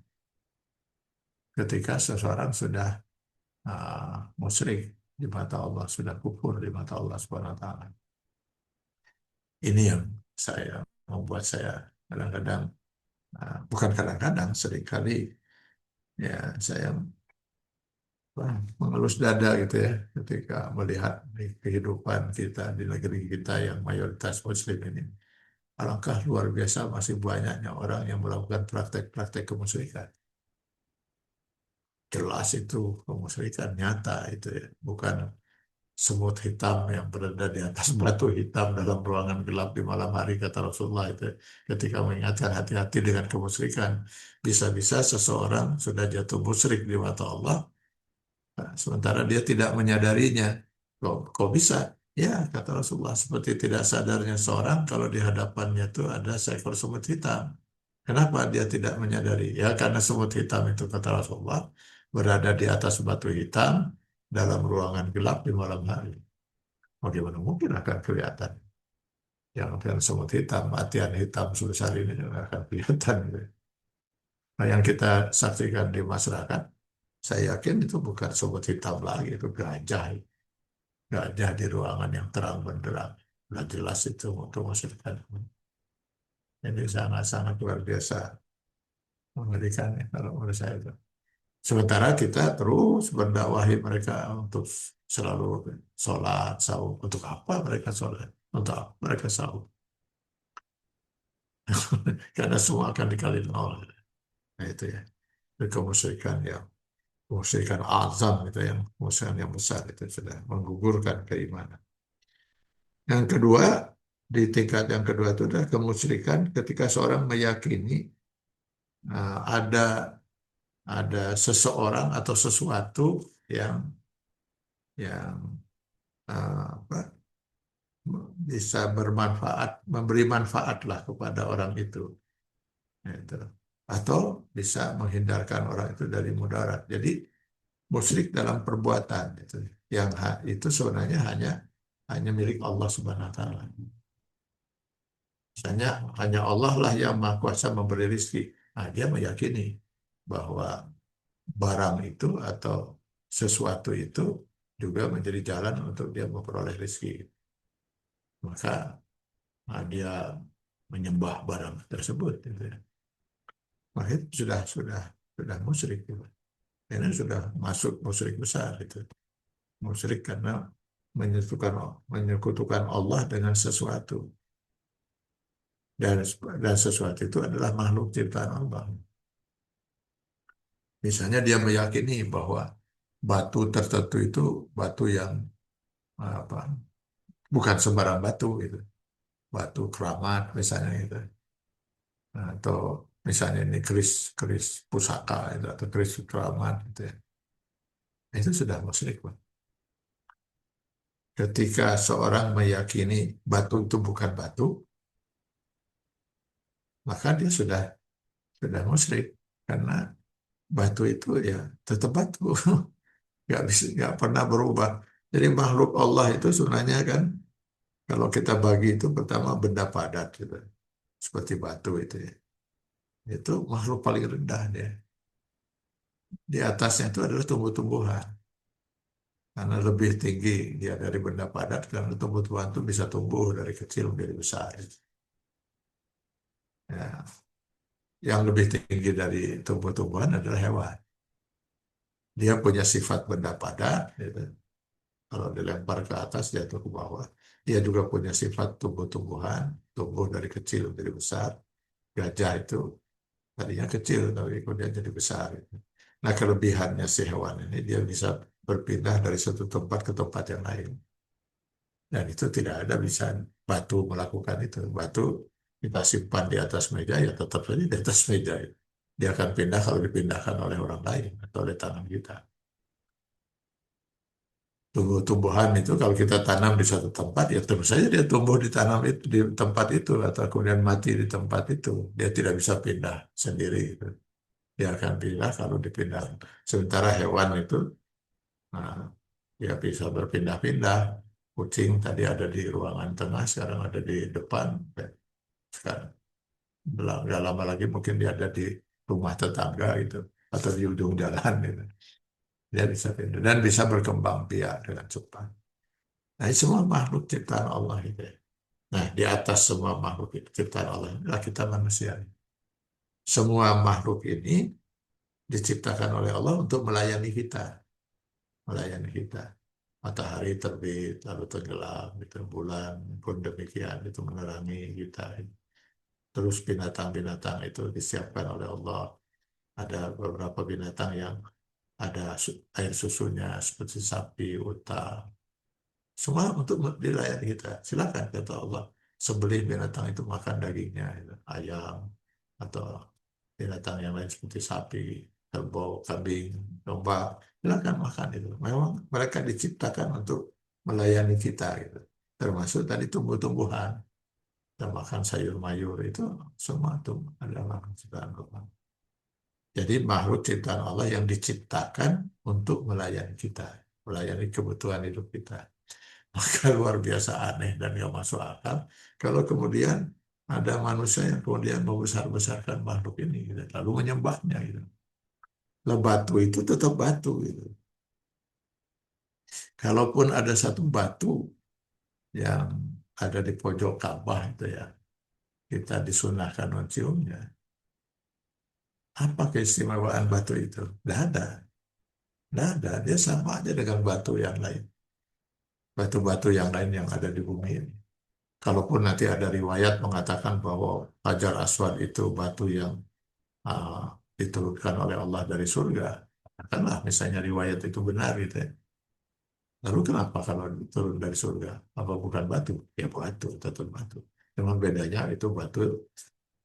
ketika seseorang sudah musyrik. di mata Allah, sudah kufur di mata Allah Subhanahu wa taala. Ini yang membuat saya kadang-kadang, bukan kadang-kadang, seringkali ya saya mengelus dada gitu ya ketika melihat di kehidupan kita di negeri kita yang mayoritas Muslim ini. Alangkah luar biasa masih banyaknya orang yang melakukan praktek-praktek kemusyrikan. Jelas itu kemusyrikan nyata itu ya, bukan semut hitam yang berada di atas batu hitam dalam ruangan gelap di malam hari, kata Rasulullah itu. Ketika mengingatkan hati-hati dengan kemusyrikan, bisa-bisa seseorang sudah jatuh musyrik di mata Allah. Nah, sementara dia tidak menyadarinya. Kok bisa? Ya, kata Rasulullah, seperti tidak sadarnya seorang kalau di hadapannya itu ada seekor semut hitam. Kenapa dia tidak menyadari? Ya, karena semut hitam itu, kata Rasulullah, berada di atas batu hitam dalam ruangan gelap di malam hari. Bagaimana mungkin akan kelihatan? Yang semut hitam, matian hitam sebesar ini juga akan kelihatan. Gitu. Nah, yang kita saksikan di masyarakat, saya yakin itu bukan semut hitam lagi, itu gajah. Gajah di ruangan yang terang benderang. Sudah jelas itu untuk masyarakat. Ini sangat-sangat luar biasa mengerikan ya, kalau menurut saya itu. Sementara kita terus mendakwahi mereka untuk selalu sholat, sahur. Untuk apa mereka sholat? Untuk apa mereka sahur? Karena semua akan dikali nol. Nah itu ya. Itu kemusyrikan azam itu yang kemusyrikan yang besar itu sudah menggugurkan keimanan. Yang kedua, di tingkat yang kedua itu adalah kemusyrikan ketika seorang meyakini ada seseorang atau sesuatu yang yang apa, bisa bermanfaat, memberi manfaat lah kepada orang itu, gitu. Atau bisa menghindarkan orang itu dari mudarat. Jadi musyrik dalam perbuatan itu, yang itu sebenarnya hanya milik Allah Subhanahu Wa Taala. Misalnya hanya Allah lah yang Maha Kuasa memberi rezeki. Nah, dia meyakini bahwa barang itu atau sesuatu itu juga menjadi jalan untuk dia memperoleh rezeki. Maka dia menyembah barang tersebut. Gitu ya. Maka itu sudah musyrik. Gitu. Ini sudah masuk musyrik besar. Gitu. Musyrik karena menyekutukan Allah dengan sesuatu. Dan sesuatu itu adalah makhluk ciptaan Allah. Misalnya dia meyakini bahwa batu tertentu itu batu yang apa, bukan sembarang batu gitu. Batu keramat misalnya gitu. Nah, atau misalnya ini keris pusaka itu, atau keris keramat gitu ya. Itu sudah musyrik, Pak. Ketika seorang meyakini batu itu bukan batu, maka dia sudah musyrik karena batu itu ya tetap batu, nggak pernah berubah. Jadi makhluk Allah itu sebenarnya kan, kalau kita bagi itu pertama benda padat gitu, seperti batu itu ya. Itu makhluk paling rendah dia. Di atasnya itu adalah tumbuh-tumbuhan. Karena lebih tinggi dia dari benda padat, karena tumbuh-tumbuhan itu bisa tumbuh dari kecil menjadi besar. Ya, yang lebih tinggi dari tumbuh-tumbuhan adalah hewan. Dia punya sifat benda padat, gitu. Kalau dilempar ke atas, jatuh ke bawah. Dia juga punya sifat tumbuh-tumbuhan, tumbuh dari kecil menjadi besar. Gajah itu tadinya kecil, tapi kemudian jadi besar. Gitu. Nah, kelebihannya si hewan ini, dia bisa berpindah dari satu tempat ke tempat yang lain. Dan itu tidak ada bisa batu melakukan itu. Batu kita simpan di atas meja, ya tetap saja di atas meja. Dia akan pindah kalau dipindahkan oleh orang lain atau oleh tangan kita. Tumbuh-tumbuhan itu kalau kita tanam di satu tempat, ya tentu saja dia tumbuh ditanam itu di tempat itu, atau kemudian mati di tempat itu. Dia tidak bisa pindah sendiri. Gitu. Dia akan pindah kalau dipindah. Sementara hewan itu, nah, dia bisa berpindah-pindah. Kucing tadi ada di ruangan tengah, sekarang ada di depan. Sekarang nggak lama lagi mungkin dia ada di rumah tetangga gitu, atau di ujung jalan gitu. Dia bisa tidur dan bisa berkembang biak dengan cepat. Nah, ini semua makhluk ciptaan Allah itu ya. Nah, di atas semua makhluk ciptaan Allah adalah kita manusia. Semua makhluk ini diciptakan oleh Allah untuk melayani kita, melayani kita. Matahari terbit lalu tenggelam, itu bulan pun demikian itu menerangi kita. Terus binatang-binatang itu disiapkan oleh Allah. Ada beberapa binatang yang ada air susunya seperti sapi, unta, semua untuk dilayani kita. Silakan kata Allah. Sembelih binatang itu makan dagingnya, gitu. Ayam atau binatang yang lain seperti sapi, kerbau, kambing, domba. Silakan makan itu. Memang mereka diciptakan untuk melayani kita, gitu. Termasuk tadi tumbuh-tumbuhan. Kita makan sayur mayur itu semua itu adalah ciptaan Allah. Jadi makhluk ciptaan Allah yang diciptakan untuk melayani kita, melayani kebutuhan hidup kita. Maka luar biasa aneh dan nggak masuk akal kalau kemudian ada manusia yang kemudian membesar-besarkan makhluk ini gitu, lalu menyembahnya gitu. Lah batu itu tetap batu gitu. Kalaupun ada satu batu yang ada di pojok Ka'bah itu ya, kita disunahkan menciumnya. Apa keistimewaan batu itu? Tidak ada. Tidak ada. Dia sama aja dengan batu yang lain. Batu-batu yang lain yang ada di bumi ini. Kalaupun nanti ada riwayat mengatakan bahwa Hajar Aswad itu batu yang uh, diturunkan oleh Allah dari surga, katakanlah misalnya riwayat itu benar gitu ya. Lalu kenapa kalau turun dari surga? Apa bukan batu? Ya batu, tetap batu. Cuma bedanya itu batu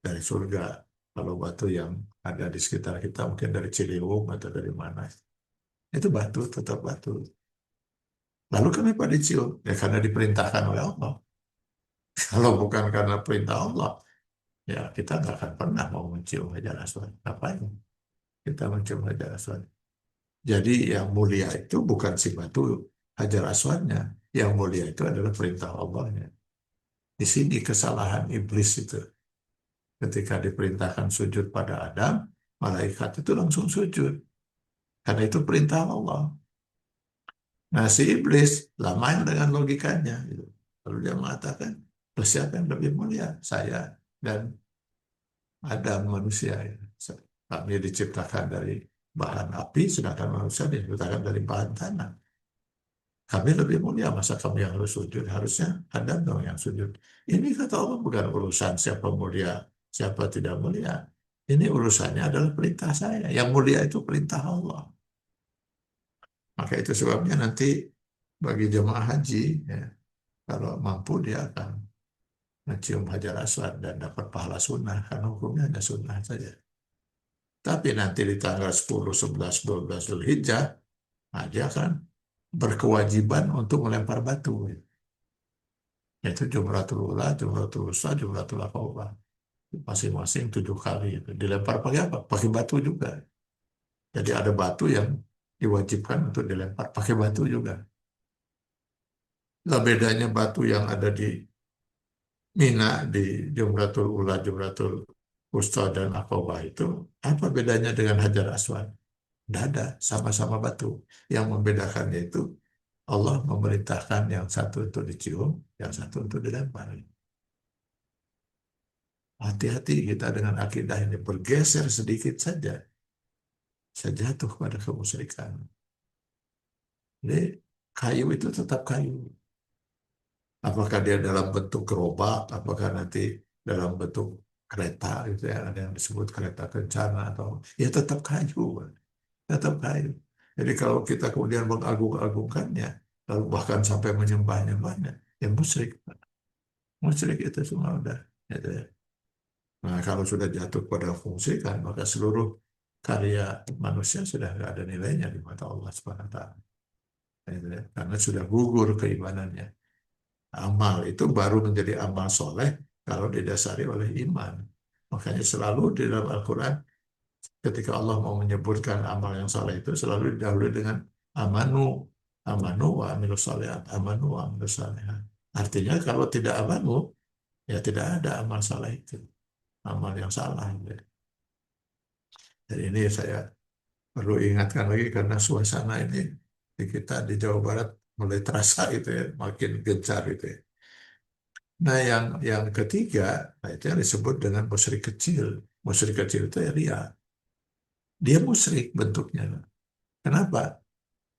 dari surga. Kalau batu yang ada di sekitar kita mungkin dari Ciliwung atau dari mana. Itu batu, tetap batu. Lalu kenapa dicium? Ya karena diperintahkan oleh Allah. Kalau bukan karena perintah Allah, ya kita nggak akan pernah mau mencium Hajar Aswad. Ngapain kita mencium Hajar Aswad? Jadi yang mulia itu bukan si batu Hajar Aswadnya. Yang mulia itu adalah perintah Allahnya. Di sini kesalahan iblis itu. Ketika diperintahkan sujud pada Adam, malaikat itu langsung sujud. Karena itu perintah Allah. Nah si iblis lah main dengan logikanya. Gitu. Lalu dia mengatakan, "Loh, siapa yang lebih mulia? Saya dan Adam manusia. Ya. Kami diciptakan dari bahan api, sedangkan manusia diciptakan dari bahan tanah. Kami lebih mulia, masa kami yang harus sujud? Harusnya Adam dong yang sujud. Ini kata Allah bukan urusan siapa mulia, siapa tidak mulia. Ini urusannya adalah perintah saya. Yang mulia itu perintah Allah. Maka itu sebabnya nanti bagi jemaah haji, ya, kalau mampu dia akan mencium Hajar Aswad dan dapat pahala sunnah, karena hukumnya hanya sunnah saja. Tapi nanti di tanggal 10, 11, 12 Zulhijjah, nah dia akan berkewajiban untuk melempar batu. Yaitu Jumratul Ula, Jumratul Wusta, Jumratul Aqabah. Masing-masing 7 kali. Itu. Dilempar pakai apa? Pakai batu juga. Jadi ada batu yang diwajibkan untuk dilempar pakai batu juga. Lah bedanya batu yang ada di Mina, di Jumratul Ula, Jumratul Wusta, dan Aqabah itu, apa bedanya dengan Hajar Aswad? Tidak ada, sama-sama batu. Yang membedakannya itu Allah memerintahkan yang satu untuk dicium, yang satu untuk dilempar. Hati-hati kita dengan akidah ini bergeser sedikit saja, saya jatuh pada kemusyrikan. Jadi kayu itu tetap kayu. Apakah dia dalam bentuk gerobak, apakah nanti dalam bentuk kereta, gitu ya, ada yang disebut kereta kencana atau ya tetap kayu, tetap kayu. Jadi kalau kita kemudian mengagung-agungkannya, lalu bahkan sampai menyembah-nyembahnya, ya musyrik. Musyrik itu semua udah. Gitu ya. Nah, kalau sudah jatuh pada fungsi kan, maka seluruh karya manusia sudah nggak ada nilainya di mata Allah Subhanahu wa Ta'ala. Gitu ya. Karena sudah gugur keimanannya. Amal itu baru menjadi amal soleh kalau didasari oleh iman. Makanya selalu di dalam Al-Quran, ketika Allah mau menyebutkan amal yang soleh itu selalu didahului dengan amanu, amanu wa amilus solehat, amanu wa amilus solehat. Artinya kalau tidak amanu, ya tidak ada amal soleh itu. Amal yang salah. Jadi ini saya Perlu ingatkan lagi karena suasana ini di kita di Jawa Barat mulai terasa itu ya, makin gencar itu ya. Nah, yang ketiga, nah itu yang disebut dengan musyrik kecil. Musyrik kecil itu ya ria. Dia musyrik bentuknya. Kenapa?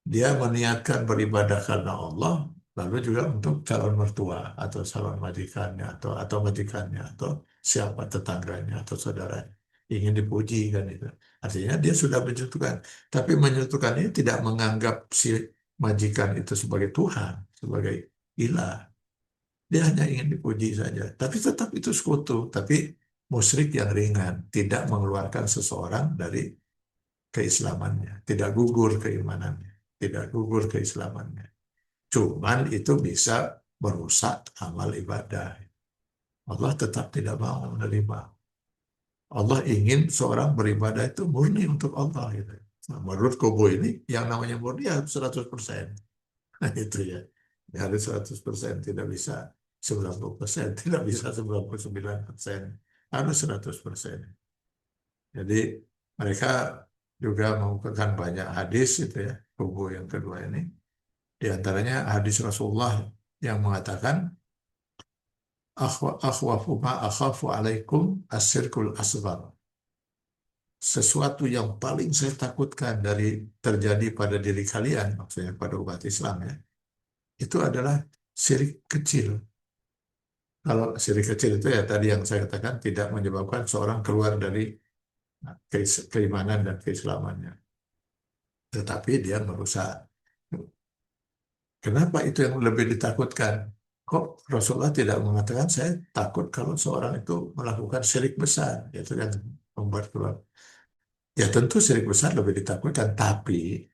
Dia meniatkan beribadah karena Allah, lalu juga untuk calon mertua atau calon majikannya atau majikannya atau siapa tetangganya atau saudaranya ingin dipuji kan itu. Artinya dia sudah menyentuhkan, tapi menyentuhkan ini tidak menganggap si majikan itu sebagai Tuhan, sebagai ilah. Dia hanya ingin dipuji saja, tapi tetap itu sekutu, tapi musyrik yang ringan, tidak mengeluarkan seseorang dari keislamannya, tidak gugur keimanannya, tidak gugur keislamannya. Cuman itu bisa merusak amal ibadah. Allah tetap tidak mau menerima. Allah ingin seorang beribadah itu murni untuk Allah gitu. Nah, menurut kubu ini yang namanya murni harus 100%. Nah, itu ya. Ya, harus 100%, tidak bisa 90%, tidak bisa 99%. Harus 100%. Jadi mereka juga mengumpulkan banyak hadis itu ya, kubu yang kedua ini. Di antaranya hadis Rasulullah yang mengatakan akhwafu ma akhafu alaikum asyirkul asghar. Sesuatu yang paling saya takutkan dari terjadi pada diri kalian, maksudnya pada umat Islam ya, itu adalah syirik kecil. Kalau syirik kecil itu ya tadi yang saya katakan tidak menyebabkan seorang keluar dari keimanan dan keislamannya, tetapi dia merusak. Kenapa itu yang lebih ditakutkan? Kok Rasulullah tidak mengatakan saya takut kalau seorang itu melakukan syirik besar, yaitu yang membuat keluar. Ya tentu syirik besar lebih ditakutkan, tapi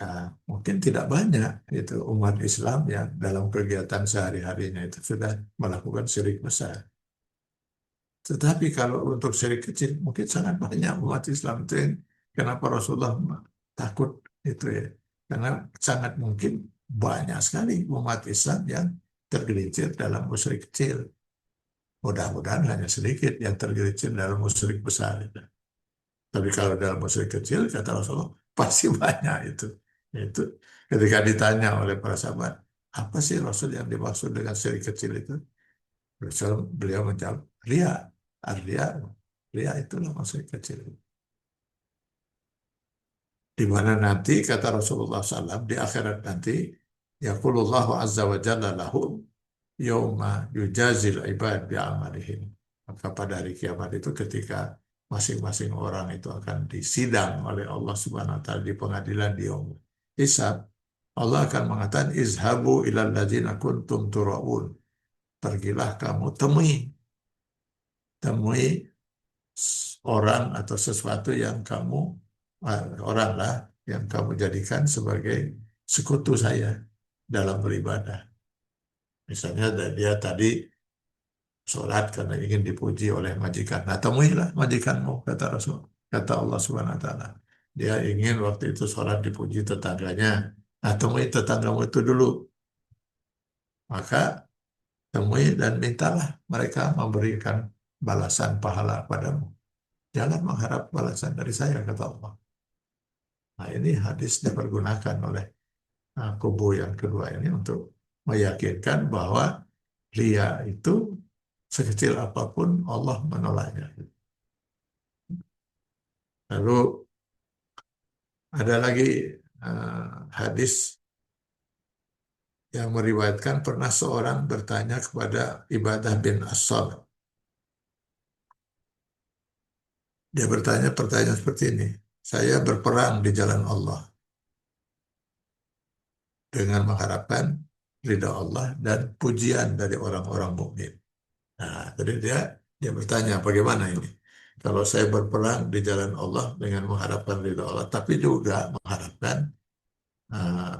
ya, mungkin tidak banyak itu umat Islam yang dalam kegiatan sehari-harinya itu sudah melakukan syirik besar. Tetapi kalau untuk syirik kecil, mungkin sangat banyak umat Islam itu yang kenapa Rasulullah takut itu ya. Karena sangat mungkin banyak sekali umat Islam yang tergelincir dalam musyrik kecil. Mudah-mudahan hanya sedikit yang tergelincir dalam musyrik besar. Tapi kalau dalam musyrik kecil, kata Rasulullah, pasti banyak itu. Itu ketika ditanya oleh para sahabat, apa sih Rasul yang dimaksud dengan syirik kecil itu? Beliau menjawab, ria. Ria, ria itulah musyrik kecil. Di mana nanti, kata Rasulullah SAW, di akhirat nanti, yaqulullahu azza wa jalla lahum, yawma yujazil ibad bi'amalihim. Maka pada hari kiamat itu ketika masing-masing orang itu akan disidang oleh Allah Subhanahu wa taala di pengadilan di yaum hisab, Allah akan mengatakan izhabu ilal ladzina kuntum turaun. Pergilah kamu temui orang atau sesuatu yang kamu orang lah yang kamu jadikan sebagai sekutu saya dalam beribadah. Misalnya dia tadi sholat karena ingin dipuji oleh majikan. Nah, temuilah majikanmu, kata Rasul, kata Allah Subhanahu wa taala. Dia ingin waktu itu sholat dipuji tetangganya. Nah, temui tetanggamu itu dulu. Maka temui dan mintalah mereka memberikan balasan pahala padamu. Jangan mengharap balasan dari saya, kata Allah. Nah, ini hadis dipergunakan oleh kubu yang kedua ini untuk meyakinkan bahwa ria itu sekecil apapun Allah menolaknya. Lalu ada lagi hadis yang meriwayatkan pernah seorang bertanya kepada Ibadah bin As-Samit. Dia bertanya pertanyaan seperti ini. Saya berperang di jalan Allah dengan mengharapkan ridha Allah dan pujian dari orang-orang mukmin. Nah, jadi dia bertanya bagaimana ini? Kalau saya berperang di jalan Allah dengan mengharapkan ridha Allah, tapi juga mengharapkan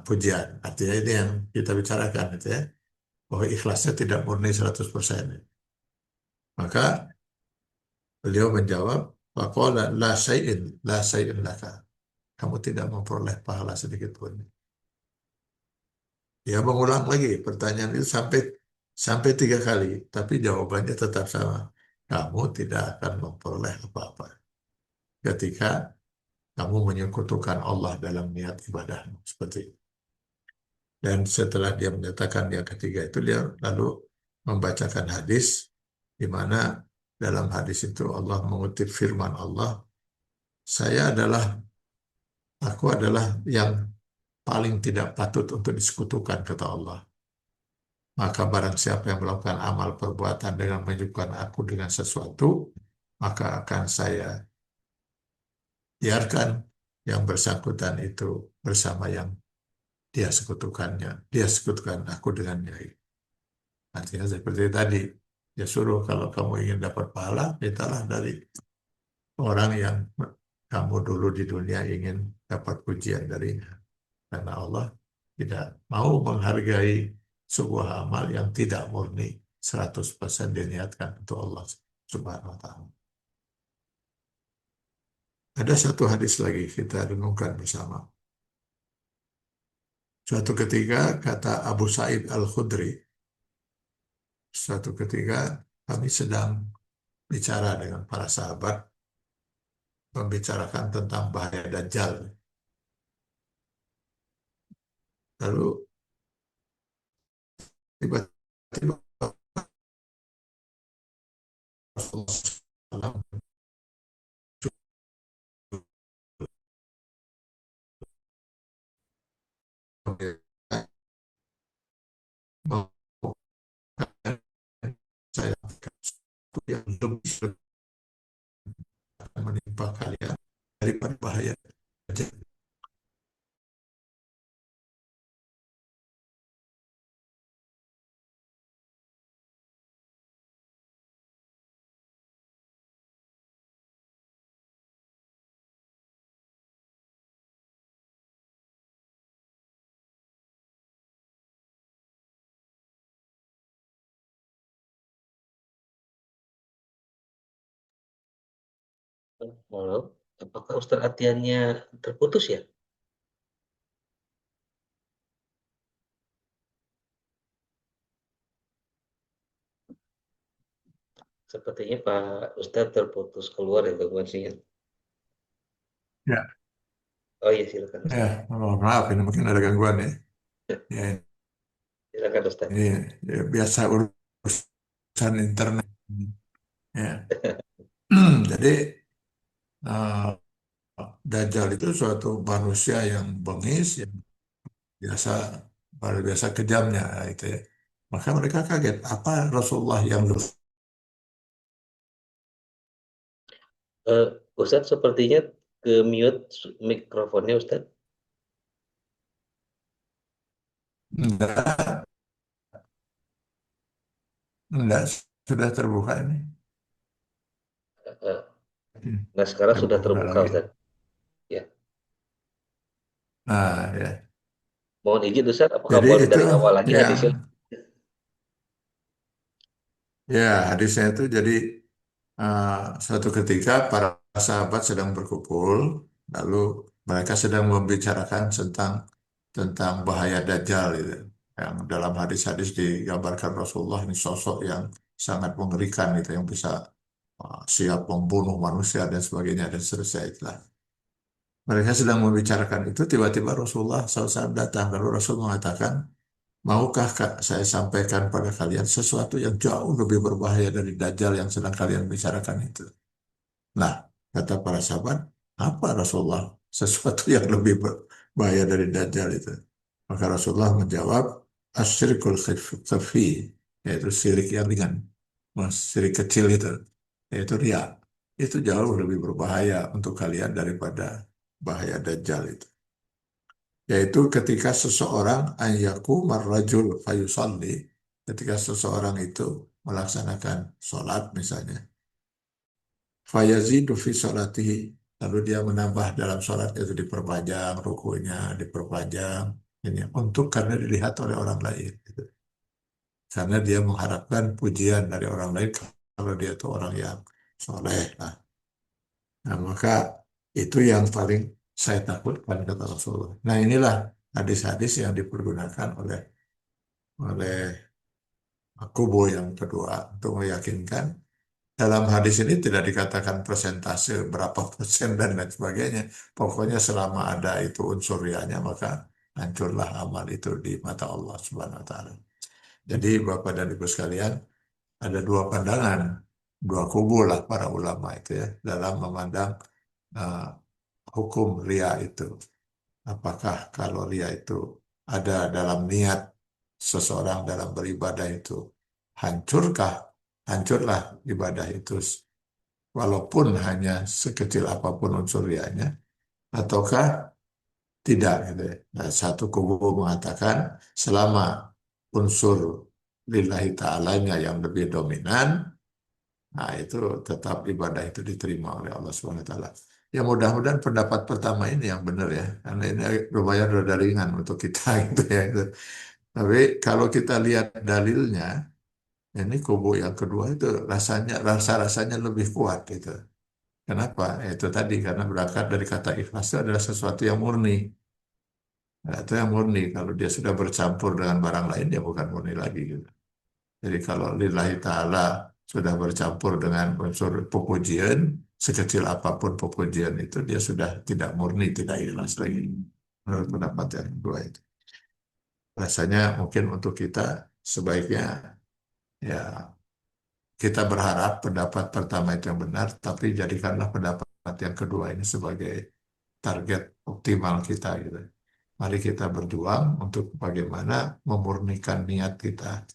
pujian. Artinya ini yang kita bicarakan itu ya, bahwa ikhlasnya tidak murni 100%. Maka beliau menjawab, faqala la syai'in laka. Kamu tidak memperoleh pahala sedikit pun. Dia mengulang lagi pertanyaan itu sampai 3 kali, tapi jawabannya tetap sama. Kamu tidak akan memperoleh apa-apa ketika kamu menyekutukan Allah dalam niat ibadahmu. Seperti itu. Dan setelah dia menyatakan yang ketiga itu, dia lalu membacakan hadis, di mana dalam hadis itu Allah mengutip firman Allah, aku adalah yang paling tidak patut untuk disekutukan, kata Allah. Maka barang siapa yang melakukan amal perbuatan dengan menyebutkan aku dengan sesuatu, maka akan saya biarkan yang bersangkutan itu bersama yang dia sekutukannya. Dia sekutukan aku dengannya. Artinya seperti tadi, ya suruh kalau kamu ingin dapat pahala, mintalah dari orang yang kamu dulu di dunia ingin dapat pujian darinya. Karena Allah tidak mau menghargai sebuah amal yang tidak murni 100% diniatkan untuk Allah Subhanahu wa taala. Ada satu hadis lagi kita renungkan bersama. Suatu ketika kata Abu Sa'id Al-Khudri, suatu ketika kami sedang bicara dengan para sahabat membicarakan tentang bahaya Dajjal. Lalu tiba-tiba Rasulullah SAW mau saya sesuatu yang lebih akan menimpa kalian daripada bahaya Dajjal. Halo, apakah Ustaz Atiannya terputus ya? Sepertinya Pak Ustadz terputus keluar ya gangguan sinyal. Ya, Oh iya silakan ya, Ustaz. maaf ini mungkin ada gangguan ya. Ya, Silakan Ustaz. ini ya, biasa urusan internet. Ya. Jadi eh, Dajjal itu suatu manusia yang bengis, yang biasa luar biasa kejamnya itu ya. Maka mereka kaget, apa Rasulullah yang lebih Ustadz sepertinya ke mute mikrofonnya Ustadz. enggak, enggak sudah terbuka ini. Eh, Hmm, Nah sekarang saya sudah buka terbuka lagi. Ustadz. Ya, Nah, ya. mohon izin Ustadz, apakah Jadi boleh itu dari awal lagi yang hadisnya? ya hadisnya itu jadi eh, suatu ketika para sahabat sedang berkumpul, lalu mereka sedang membicarakan tentang bahaya Dajjal itu. Yang dalam hadis-hadis digambarkan Rasulullah ini sosok yang sangat mengerikan itu, yang bisa siap membunuh manusia dan sebagainya dan seterusnya itulah. Mereka sedang membicarakan itu, tiba-tiba Rasulullah SAW datang, lalu Rasul mengatakan, maukah Kak, saya sampaikan pada kalian sesuatu yang jauh lebih berbahaya dari Dajjal yang sedang kalian bicarakan itu. Nah, kata para sahabat, apa Rasulullah sesuatu yang lebih berbahaya dari Dajjal itu? Maka Rasulullah menjawab, asyirkul khafi, yaitu syirik yang ringan, syirik kecil itu, yaitu riya. Itu jauh lebih berbahaya untuk kalian daripada bahaya Dajjal itu. Yaitu ketika seseorang ayyaku marrajul fayusalli, ketika seseorang itu melaksanakan sholat misalnya, fayazidu fi sholatihi, lalu dia menambah dalam sholat itu, diperpanjang rukunya, diperpanjang ini untuk karena dilihat oleh orang lain gitu. Karena dia mengharapkan pujian dari orang lain kalau dia itu orang yang soleh. Nah, maka itu yang paling saya takutkan, kata Rasulullah. Nah, inilah hadis-hadis yang dipergunakan oleh kubu yang kedua untuk meyakinkan dalam hadis ini tidak dikatakan persentase berapa persen dan lain sebagainya. Pokoknya selama ada itu unsur rianya maka hancurlah amal itu di mata Allah Subhanahu wa taala. Jadi Bapak dan Ibu sekalian, ada dua pandangan, dua kubu lah para ulama itu ya dalam memandang eh, hukum ria itu. Apakah kalau ria itu ada dalam niat seseorang dalam beribadah itu, hancurkah? Hancurlah ibadah itu walaupun hanya sekecil apapun unsur rianya, ataukah tidak gitu ya. Nah, satu kubu mengatakan selama unsur lillahi ta'alanya yang lebih dominan, nah itu tetap ibadah itu diterima oleh Allah Subhanahu wa taala. Ya mudah-mudahan pendapat pertama ini yang benar ya. Karena ini lumayan rada ringan untuk kita gitu ya. Tapi kalau kita lihat dalilnya, ini kubu yang kedua itu rasa-rasanya lebih kuat gitu. Kenapa? Ya, itu tadi karena berangkat dari kata ikhlas itu adalah sesuatu yang murni. Nah, itu yang murni. Kalau dia sudah bercampur dengan barang lain, dia bukan murni lagi gitu. Jadi kalau lillahi ta'ala sudah bercampur dengan unsur pepujian, sekecil apapun pepujian itu, dia sudah tidak murni, tidak ikhlas lagi. Menurut pendapat yang kedua itu. Rasanya mungkin untuk kita sebaiknya ya kita berharap pendapat pertama itu yang benar, tapi jadikanlah pendapat yang kedua ini sebagai target optimal kita gitu. Mari kita berjuang untuk bagaimana memurnikan niat kita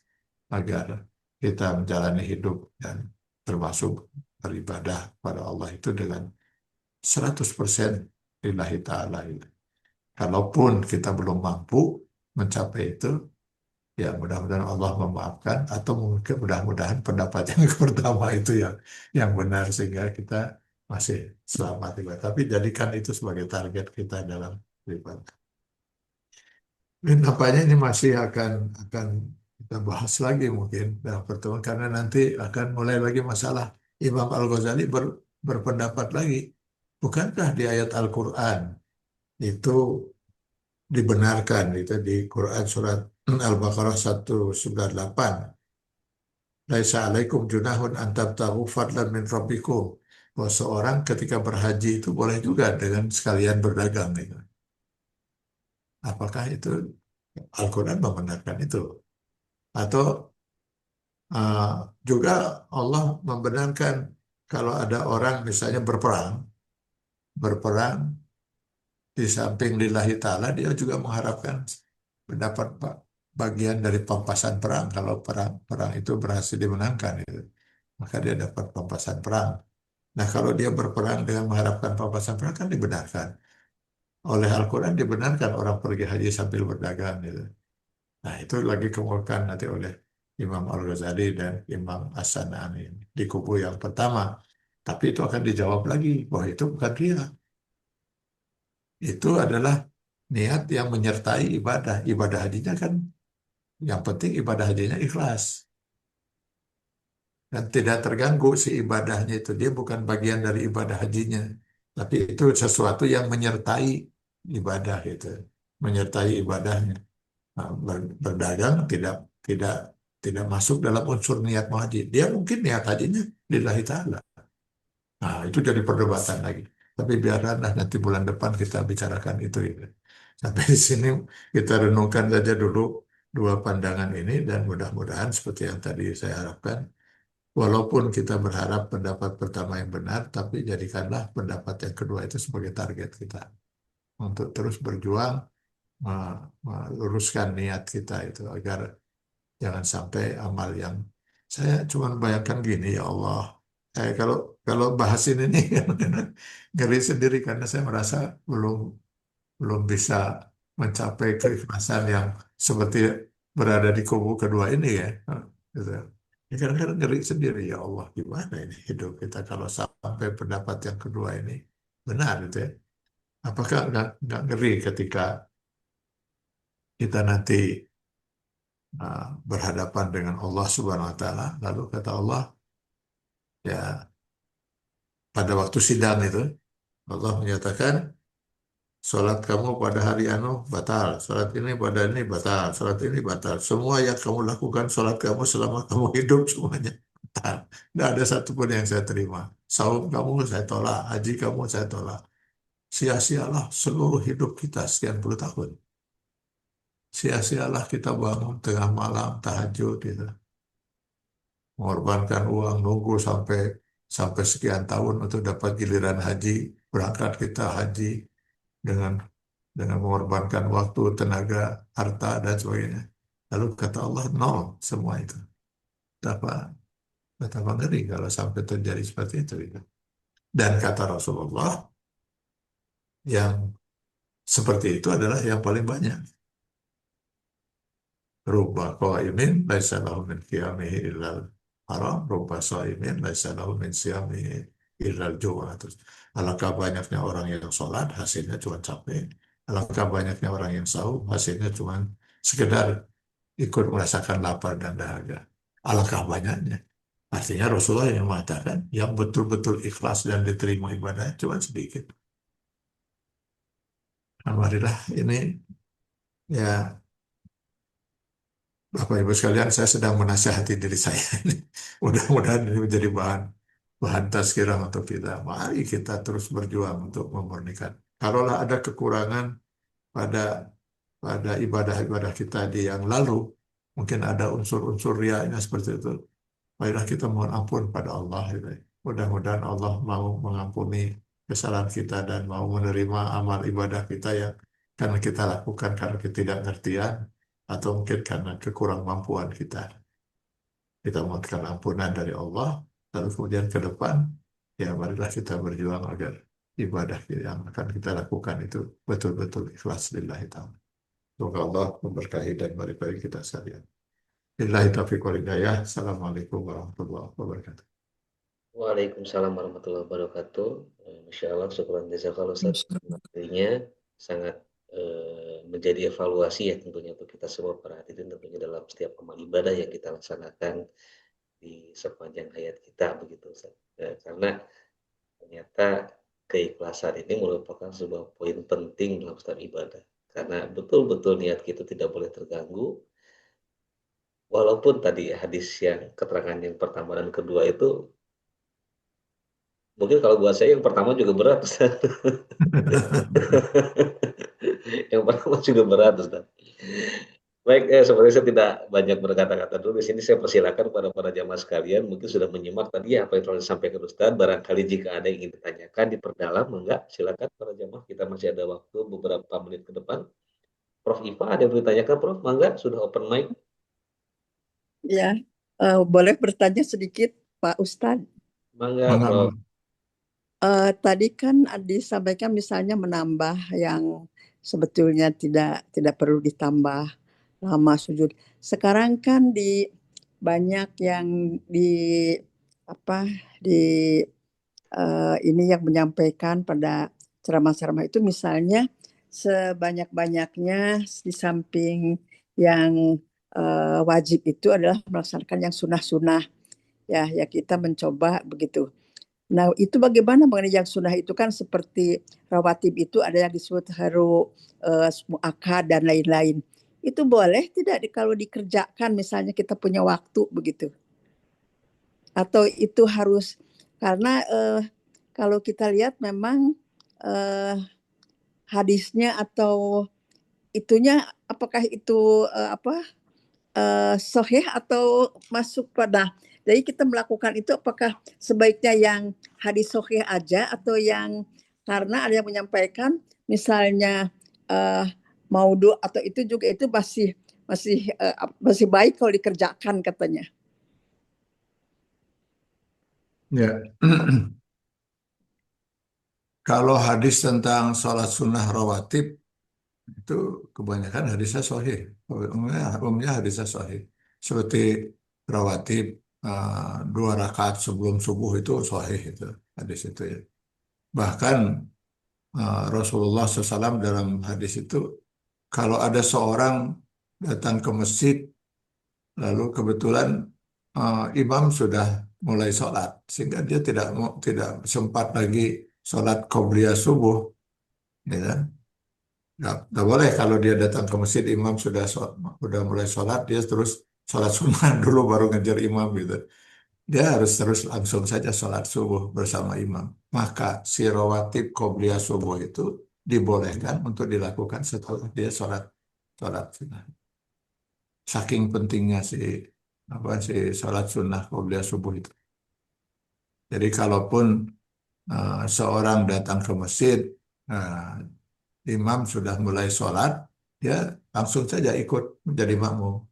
agar kita menjalani hidup dan termasuk beribadah pada Allah itu dengan 100% lillahi ta'ala gitu. Kalaupun kita belum mampu mencapai itu, ya mudah-mudahan Allah memaafkan atau mungkin mudah-mudahan pendapat yang pertama itu yang benar sehingga kita masih selamat juga. Tapi jadikan itu sebagai target kita dalam beribadah. Dan nampaknya ini masih akan kita bahas lagi mungkin dalam pertemuan karena nanti akan mulai lagi masalah Imam Al-Ghazali berpendapat lagi. Bukankah di ayat Al-Quran itu dibenarkan itu di Quran surat Al-Baqarah 198. Laisa alaikum junahun an tabtaghu fadlan min rabbikum. Bahwa seorang ketika berhaji itu boleh juga dengan sekalian berdagang gitu. Apakah itu Al-Quran membenarkan itu? Atau uh, juga Allah membenarkan kalau ada orang misalnya berperang di samping lillahi ta'ala dia juga mengharapkan mendapat bagian dari pampasan perang kalau perang itu berhasil dimenangkan gitu. Maka dia dapat pampasan perang. Nah, kalau dia berperang dengan mengharapkan pampasan perang kan dibenarkan. Oleh Al-Quran dibenarkan orang pergi haji sambil berdagang gitu. Nah, itu lagi kemukakan nanti oleh Imam Al-Ghazali dan Imam As-San'ani di kubu yang pertama. Tapi itu akan dijawab lagi bahwa itu bukan ria. Itu adalah niat yang menyertai ibadah. Ibadah hajinya kan yang penting ibadah hajinya ikhlas. Dan tidak terganggu si ibadahnya itu. Dia bukan bagian dari ibadah hajinya. Tapi itu sesuatu yang menyertai ibadah itu. Menyertai ibadahnya. Nah, berdagang tidak tidak masuk dalam unsur niat haji. Dia mungkin niat hajinya lillahi ta'ala. Nah, itu jadi perdebatan lagi. Tapi biarlah nanti bulan depan kita bicarakan itu. Gitu. Sampai di sini kita renungkan saja dulu dua pandangan ini dan mudah-mudahan seperti yang tadi saya harapkan, walaupun kita berharap pendapat pertama yang benar, tapi jadikanlah pendapat yang kedua itu sebagai target kita untuk terus berjuang meluruskan niat kita itu agar jangan sampai amal yang saya cuma bayangkan gini ya Allah. Kalau kalau bahas ini nih ngeri sendiri karena saya merasa belum belum bisa mencapai keikhlasan yang seperti berada di kubu kedua ini ya. Gitu. Ya kadang-kadang ngeri sendiri ya Allah gimana ini hidup kita kalau sampai pendapat yang kedua ini benar gitu ya. Apakah nggak ngeri ketika kita nanti berhadapan dengan Allah Subhanahu Wa Taala lalu kata Allah ya pada waktu sidang itu Allah menyatakan sholat kamu pada hari anu batal, sholat ini pada ini batal, sholat ini batal. Semua yang kamu lakukan sholat kamu selama kamu hidup semuanya. Tidak ada satupun yang saya terima. Saum kamu saya tolak, haji kamu saya tolak. Sia-sialah seluruh hidup kita sekian puluh tahun. Sia-sialah kita bangun tengah malam, tahajud, gitu. Mengorbankan uang, nunggu sampai sampai sekian tahun untuk dapat giliran haji. Berangkat kita haji dengan mengorbankan waktu, tenaga, harta, dan sebagainya. Lalu kata Allah, nol semua itu. Betapa, betapa ngeri kalau sampai terjadi seperti itu, gitu. Dan kata Rasulullah, yang seperti itu adalah yang paling banyak. Rubba qaimin laisa lahu min qiyamihi illal haram, rubba shaimin laisa lahu min siyamihi illal jua'. Terus, alangkah banyaknya orang yang sholat, hasilnya cuma capek. Alangkah banyaknya orang yang sahur, hasilnya cuma sekedar ikut merasakan lapar dan dahaga. Alangkah banyaknya. Artinya Rasulullah yang mengatakan yang betul-betul ikhlas dan diterima ibadah cuma sedikit. Alhamdulillah ini ya Bapak Ibu sekalian, saya sedang menasihati diri saya ini. Mudah-mudahan ini menjadi bahan bahan tazkirah untuk kita. Mari kita terus berjuang untuk memurnikan. Kalaulah ada kekurangan pada ibadah-ibadah kita di yang lalu, mungkin ada unsur-unsur riaknya seperti itu. Marilah kita mohon ampun pada Allah, gitu. Mudah-mudahan Allah mau mengampuni kesalahan kita dan mau menerima amal ibadah kita yang karena kita lakukan karena ketidakngertian atau mungkin karena kekurang mampuan kita. Kita mohonkan ampunan dari Allah, lalu kemudian ke depan, ya marilah kita berjuang agar ibadah yang akan kita lakukan itu betul-betul ikhlas lillahi ta'ala. Semoga Allah memberkahi dan meridai kita sekalian. Billahi taufiq wal hidayah. Assalamualaikum warahmatullahi wabarakatuh. Waalaikumsalam warahmatullahi wabarakatuh. Masya Allah, syukuran jazakallah Ustaz. Materinya sangat menjadi evaluasi ya tentunya untuk kita semua para hadirin tentunya dalam setiap amal ibadah yang kita laksanakan di sepanjang hayat kita begitu Ustaz. Karena ternyata keikhlasan ini merupakan sebuah poin penting dalam setiap ibadah. Karena betul-betul niat kita tidak boleh terganggu. Walaupun tadi hadis yang keterangan yang pertama dan kedua itu mungkin kalau buat saya yang pertama juga berat Ustaz. Yang pertama juga berat Ustaz. Baik, sebenarnya saya tidak banyak berkata-kata dulu. Di sini saya persilakan kepada para jamaah sekalian, mungkin sudah menyimak tadi ya apa yang telah disampaikan Ustaz. Barangkali jika ada yang ingin ditanyakan, diperdalam, enggak? Silakan para jamaah, kita masih ada waktu beberapa menit ke depan. Prof. Iva, ada yang ditanyakan, Prof? Mangga, sudah open mic. Ya, boleh bertanya sedikit, Pak Ustadz. Mangga, Mangga, Prof. mangga. Tadi kan disampaikan misalnya menambah yang sebetulnya tidak perlu ditambah lama sujud. Sekarang kan di banyak yang di apa di ini yang menyampaikan pada ceramah-ceramah itu misalnya sebanyak-banyaknya di samping yang wajib itu adalah melaksanakan yang sunnah-sunnah ya kita mencoba begitu. Nah, itu bagaimana mengenai yang sunnah itu kan seperti rawatib itu ada yang disebut haru muakkad dan lain-lain. Itu boleh tidak kalau dikerjakan misalnya kita punya waktu begitu? Atau itu harus karena kalau kita lihat memang hadisnya atau itunya apakah itu sahih atau masuk pada jadi kita melakukan itu apakah sebaiknya yang hadis sahih aja atau yang karena ada yang menyampaikan misalnya maudhu atau itu juga itu masih baik kalau dikerjakan katanya. Ya. Kalau hadis tentang sholat sunnah rawatib itu kebanyakan hadisnya sahih. Umumnya hadisnya sahih. Seperti rawatib 2 rakaat sebelum subuh itu sahih itu hadis itu ya. Bahkan Rasulullah SAW dalam hadis itu kalau ada seorang datang ke masjid lalu kebetulan imam sudah mulai sholat sehingga dia tidak sempat lagi sholat qobliyah subuh, ya kan? Nggak boleh kalau dia datang ke masjid imam sudah mulai sholat dia terus sholat sunnah dulu baru ngejar imam gitu. dia harus terus langsung saja sholat subuh bersama imam. Maka si rawatib qobliyah subuh itu dibolehkan untuk dilakukan setelah dia sholat sunnah. Saking pentingnya si sholat sunnah qobliyah subuh itu. Jadi kalaupun seorang datang ke masjid, nah, imam sudah mulai sholat, dia langsung saja ikut menjadi makmum.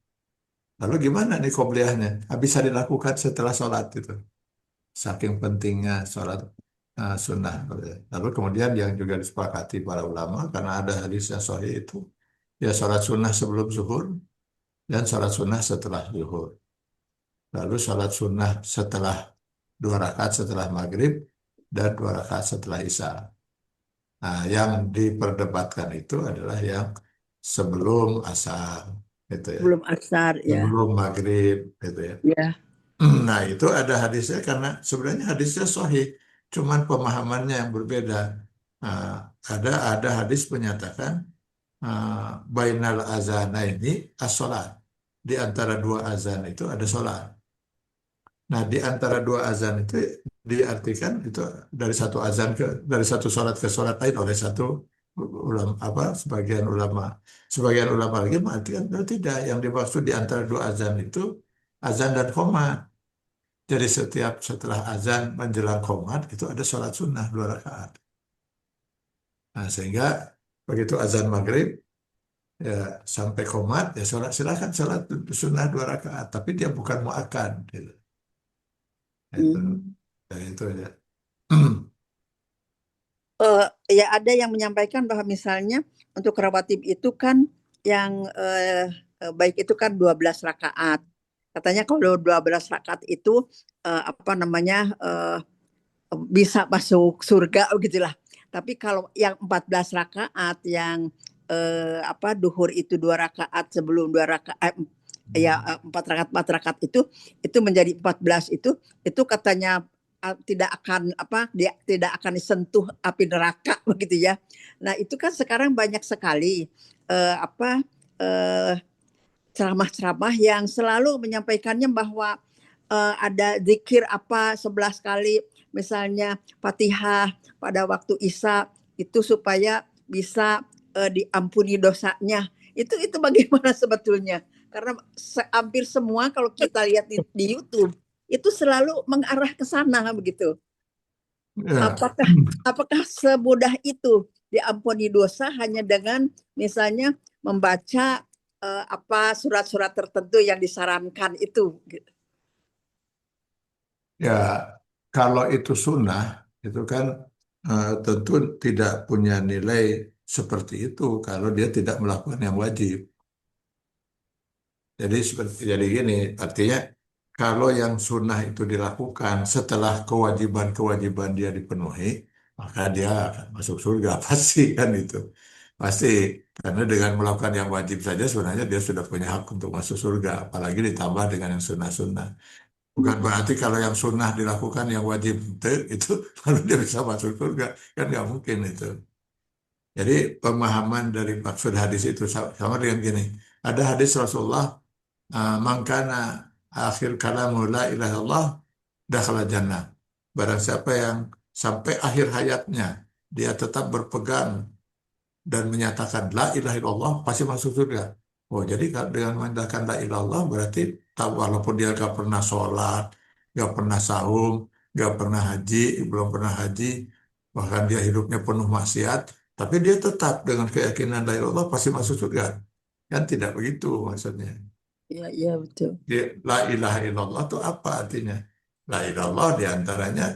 Lalu gimana nih qobliyahnya? Bisa dilakukan setelah sholat itu. Saking pentingnya sholat sunnah. Lalu kemudian yang juga disepakati para ulama, karena ada hadis yang sahih itu, ya sholat sunnah sebelum zuhur dan sholat sunnah setelah zuhur. Lalu sholat sunnah setelah 2 rakaat setelah maghrib dan 2 rakaat setelah isya. Nah, yang diperdebatkan itu adalah yang sebelum asar, gitu ya, Belum asar ya. sebelum maghrib, gitu ya. Ya. Nah, itu ada hadisnya karena sebenarnya hadisnya sahih, cuman pemahamannya yang berbeda. Nah, ada hadis menyatakan bainal azanaini as-sholat. Di antara 2 azan itu ada sholat. Nah, di antara 2 azan itu diartikan itu dari satu sholat ke sholat lain oleh satu ulama sebagian ulama lagi mengartikan tidak, yang dimaksud di antara 2 azan itu azan dan qomat. Jadi setelah azan menjelang qomat itu ada sholat sunnah 2 rakaat. Nah, sehingga begitu azan maghrib ya sampai qomat ya silakan sholat sunnah 2 rakaat, tapi dia bukan muakkad gitu. Itu, ya, itu ya. Ya ada yang menyampaikan bahwa misalnya untuk rawatib itu kan yang baik itu kan 12 rakaat. Katanya kalau 12 rakaat itu bisa masuk surga begitulah. Tapi kalau yang 14 rakaat yang duhur itu 2 rakaat sebelum 2 rakaat 4 rakaat itu menjadi 14 itu katanya tidak akan disentuh api neraka begitu ya. Nah, itu kan sekarang banyak sekali ceramah-ceramah yang selalu menyampaikannya bahwa ada zikir 11 kali misalnya Fatihah pada waktu Isya itu supaya bisa diampuni dosanya. Itu bagaimana sebetulnya? Karena hampir semua kalau kita lihat di YouTube itu selalu mengarah ke sana begitu. Ya. Apakah semudah itu diampuni dosa hanya dengan misalnya membaca surat-surat tertentu yang disarankan itu? Ya, kalau itu sunnah, itu kan tentu tidak punya nilai seperti itu kalau dia tidak melakukan yang wajib. Jadi gini, artinya kalau yang sunnah itu dilakukan setelah kewajiban-kewajiban dia dipenuhi, maka dia akan masuk surga pasti kan itu. Pasti, karena dengan melakukan yang wajib saja sebenarnya dia sudah punya hak untuk masuk surga, apalagi ditambah dengan yang sunnah-sunnah. Bukan berarti kalau yang sunnah dilakukan yang wajib itu lalu dia bisa masuk surga, kan nggak mungkin itu. Jadi pemahaman dari maksud hadis itu sama dengan gini. Ada hadis Rasulullah, mangkana akhir kalamu la ilaha illallah dakhala jannah. Barang siapa yang sampai akhir hayatnya dia tetap berpegang dan menyatakan la ilaha illallah pasti masuk surga. Oh, jadi dengan menyatakan la ilaha illallah berarti walaupun dia nggak pernah sholat, nggak pernah saum, nggak pernah haji, belum pernah haji, bahkan dia hidupnya penuh maksiat, tapi dia tetap dengan keyakinan la ilaha illallah pasti masuk surga. Kan tidak begitu maksudnya. Iya betul. La ilaha illallah itu apa artinya? La ilaha illallah diantaranya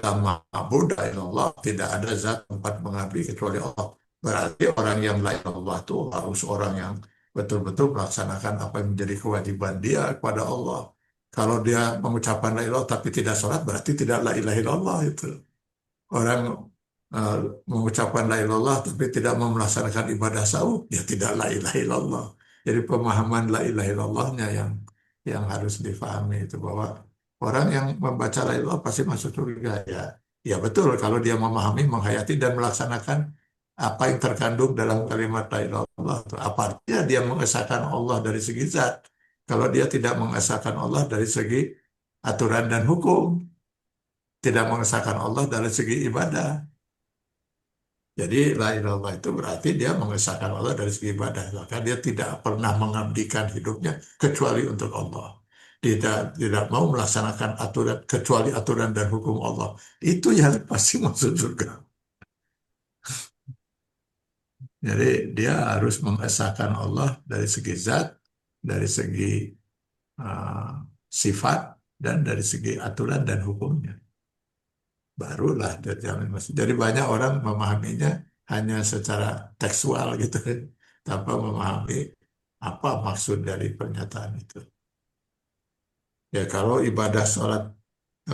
la ma'budu illallah, tidak ada zat tempat mengabdi kecuali Allah. Berarti orang yang la ilaha illallah itu harus orang yang betul-betul melaksanakan apa yang menjadi kewajiban dia kepada Allah. Kalau dia mengucapkan la ilaha illallah tapi tidak sholat, berarti tidak la ilaha illallah itu. Orang uh, mengucapkan la ilaha illallah tapi tidak mau melaksanakan ibadah saum, ya tidak la ilaha illallah. Jadi pemahaman la ilaha illallahnya yang harus difahami itu, bahwa orang yang membaca la ilaha illallah pasti masuk surga. Ya betul kalau dia memahami, menghayati dan melaksanakan apa yang terkandung dalam kalimat la ilaha illallah. Apa artinya dia mengesahkan Allah dari segi zat? Kalau dia tidak mengesahkan Allah dari segi aturan dan hukum, tidak mengesahkan Allah dari segi ibadah. Jadi la ilaha illallah itu berarti dia mengesahkan Allah dari segi ibadah. Maka dia tidak pernah mengabdikan hidupnya kecuali untuk Allah. Tidak mau melaksanakan aturan kecuali aturan dan hukum Allah. Itu yang pasti masuk surga. Jadi dia harus mengesahkan Allah dari segi zat, dari segi uh, sifat, dan dari segi aturan dan hukumnya. Barulah terjamin masuk. Jadi banyak orang memahaminya hanya secara tekstual gitu kan, tanpa memahami apa maksud dari pernyataan itu. Ya kalau ibadah sholat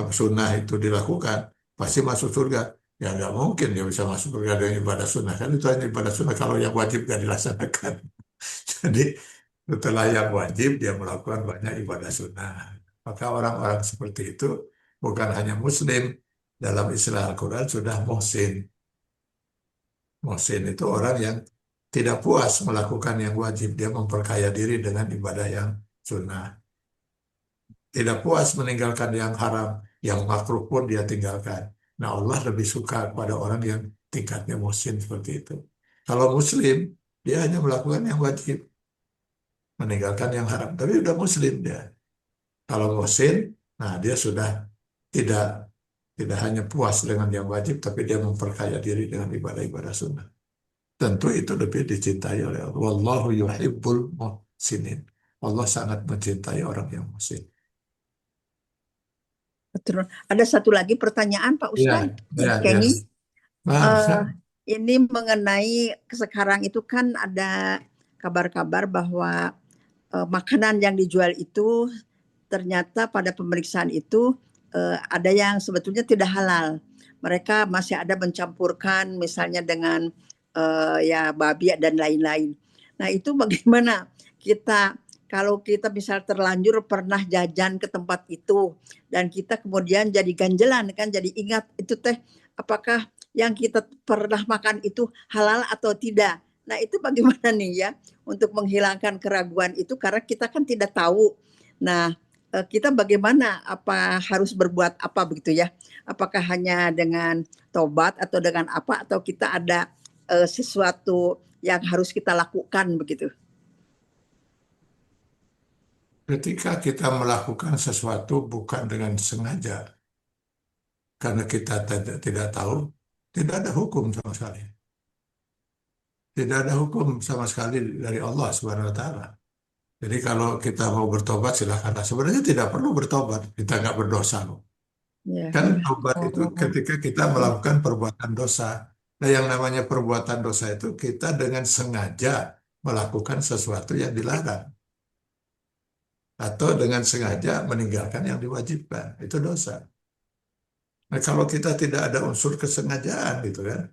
sunnah itu dilakukan, pasti masuk surga. Ya nggak mungkin dia bisa masuk surga dengan ibadah sunnah. Kan itu hanya ibadah sunnah kalau yang wajib nggak dilaksanakan. Jadi setelah yang wajib dia melakukan banyak ibadah sunnah. Maka orang-orang seperti itu bukan hanya muslim, dalam istilah Al-Quran sudah muhsin. Muhsin itu orang yang tidak puas melakukan yang wajib. Dia memperkaya diri dengan ibadah yang sunnah. Tidak puas meninggalkan yang haram, yang makruh pun dia tinggalkan. Nah Allah lebih suka pada orang yang tingkatnya muhsin seperti itu. Kalau muslim, dia hanya melakukan yang wajib, meninggalkan yang haram. Tapi udah muslim dia. Kalau muhsin, nah dia sudah tidak tidak hanya puas dengan yang wajib, tapi dia memperkaya diri dengan ibadah-ibadah sunnah. Tentu itu lebih dicintai oleh Allah. Wallahu yuhibbul muhsinin. Allah sangat mencintai orang yang muhsin. Terus ada satu lagi pertanyaan Pak Iya, Ustadz, iya, iya. Kenny. Nah, Ini mengenai sekarang itu kan ada kabar-kabar bahwa makanan yang dijual itu ternyata pada pemeriksaan itu ada yang sebetulnya tidak halal. Mereka masih ada mencampurkan misalnya dengan ya babi dan lain-lain. Nah itu bagaimana kita kalau kita misal terlanjur pernah jajan ke tempat itu dan kita kemudian jadi ganjelan kan, jadi ingat itu teh apakah yang kita pernah makan itu halal atau tidak. Nah itu bagaimana nih ya untuk menghilangkan keraguan itu karena kita kan tidak tahu. Nah kita bagaimana, apa harus berbuat apa begitu ya? Apakah hanya dengan tobat atau dengan apa, atau kita ada sesuatu yang harus kita lakukan begitu? ketika kita melakukan sesuatu bukan dengan sengaja, karena kita tidak tahu, tidak ada hukum sama sekali. Tidak ada hukum sama sekali dari Allah Subhanahu wa Ta'ala. Jadi kalau kita mau bertobat silahkan. Sebenarnya tidak perlu bertobat, kita nggak berdosa loh. Ya, Kan ya. tobat itu ketika kita melakukan perbuatan dosa. Nah yang namanya perbuatan dosa itu kita dengan sengaja melakukan sesuatu yang dilarang. Atau dengan sengaja meninggalkan yang diwajibkan. Itu dosa. Nah kalau kita tidak ada unsur kesengajaan gitu kan.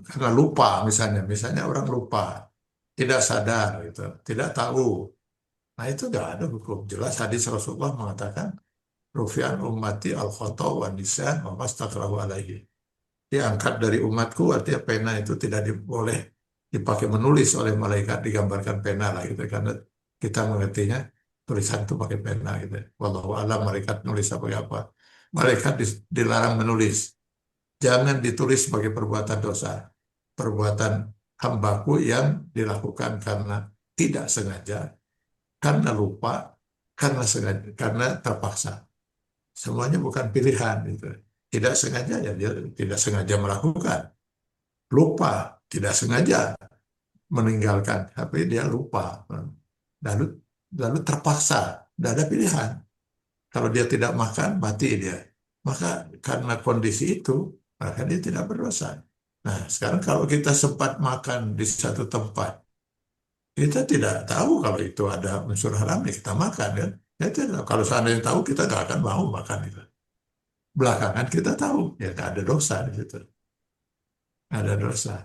Karena lupa misalnya orang lupa, tidak sadar gitu, tidak tahu. Nah itu nggak ada hukum. Jelas hadis Rasulullah mengatakan, Rufi'an ummati al-khata wa nisyan wa mastakrahu alaihi. Diangkat dari umatku, artinya pena itu tidak boleh dipakai menulis oleh malaikat, digambarkan pena lah gitu. Karena kita mengertinya tulisan itu pakai pena gitu. Wallahu a'lam malaikat nulis apa. Malaikat dilarang menulis. Jangan ditulis sebagai perbuatan dosa. Perbuatan hambaku yang dilakukan karena tidak sengaja, karena lupa, karena sengaja, karena terpaksa. Semuanya bukan pilihan gitu. Tidak sengaja ya dia tidak sengaja melakukan. Lupa, tidak sengaja meninggalkan, tapi dia lupa. Lalu terpaksa, tidak ada pilihan. Kalau dia tidak makan, mati dia. Maka karena kondisi itu, maka dia tidak berdosa. Nah, sekarang kalau kita sempat makan di satu tempat, kita tidak tahu kalau itu ada unsur haram, ya kita makan kan. Ya, tidak. Kalau seandainya tahu, kita nggak akan mau makan itu. Belakangan kita tahu, ya nggak ada dosa di situ. Nggak ada dosa.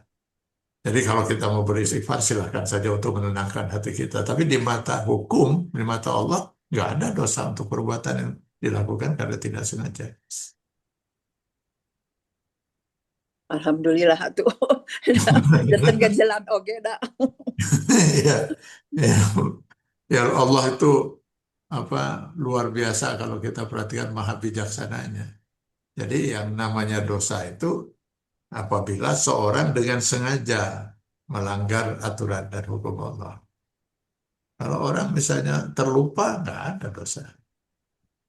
Jadi kalau kita mau beristighfar, silahkan saja untuk menenangkan hati kita. Tapi di mata hukum, di mata Allah, nggak ada dosa untuk perbuatan yang dilakukan karena tidak sengaja. Alhamdulillah tuh. Datang ganjelan oke dah. Ya, ya, ya Allah itu apa luar biasa kalau kita perhatikan maha bijaksananya. Jadi yang namanya dosa itu apabila seorang dengan sengaja melanggar aturan dan hukum Allah. Kalau orang misalnya terlupa, nggak ada dosa.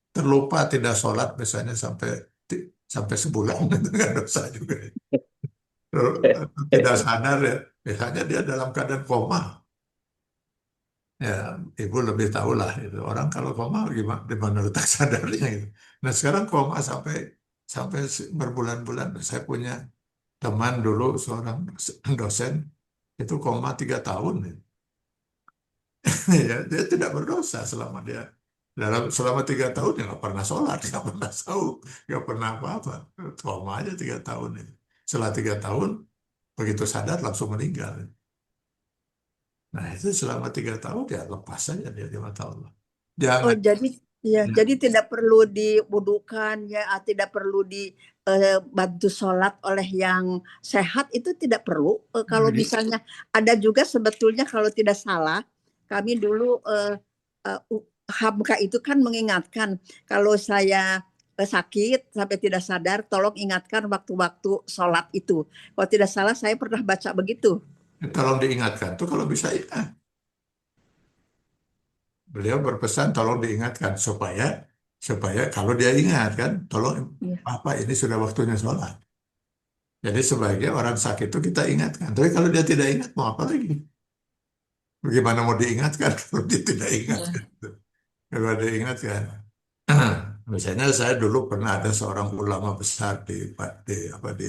Terlupa tidak sholat misalnya sampai sebulan itu nggak dosa juga. Tidak sadar ya, misalnya dia dalam keadaan koma, ya ibu lebih tahu lah itu. Orang kalau koma gimana, di mana letak sadarnya itu. Nah sekarang koma sampai sampai berbulan-bulan. Saya punya teman dulu seorang dosen itu koma 3 tahun. Ya, dia tidak berdosa selama dia selama 3 tahun dia nggak pernah sholat, nggak pernah sahur, nggak pernah apa-apa. Koma aja 3 tahun itu. Setelah 3 tahun begitu sadar langsung meninggal. Nah itu selama 3 tahun ya lepas saja dia di mata Allah. Oh, Jangan jadi ya, ya, jadi tidak perlu diwudukan ya, tidak perlu dibantu sholat oleh yang sehat itu tidak perlu. Kalau misalnya ada juga sebetulnya kalau tidak salah, kami dulu Hamka itu kan mengingatkan kalau saya sakit sampai tidak sadar, tolong ingatkan waktu-waktu sholat itu. Kalau tidak salah saya pernah baca begitu. tolong diingatkan tuh kalau bisa beliau berpesan tolong diingatkan supaya supaya kalau dia ingat kan tolong Ya. apa ini sudah waktunya sholat. Jadi sebagai orang sakit itu kita ingatkan. Tapi kalau dia tidak ingat mau apa lagi? Bagaimana mau diingatkan kalau dia tidak ingat? Gitu. Kalau dia ingatkan. Misalnya saya dulu pernah ada seorang ulama besar di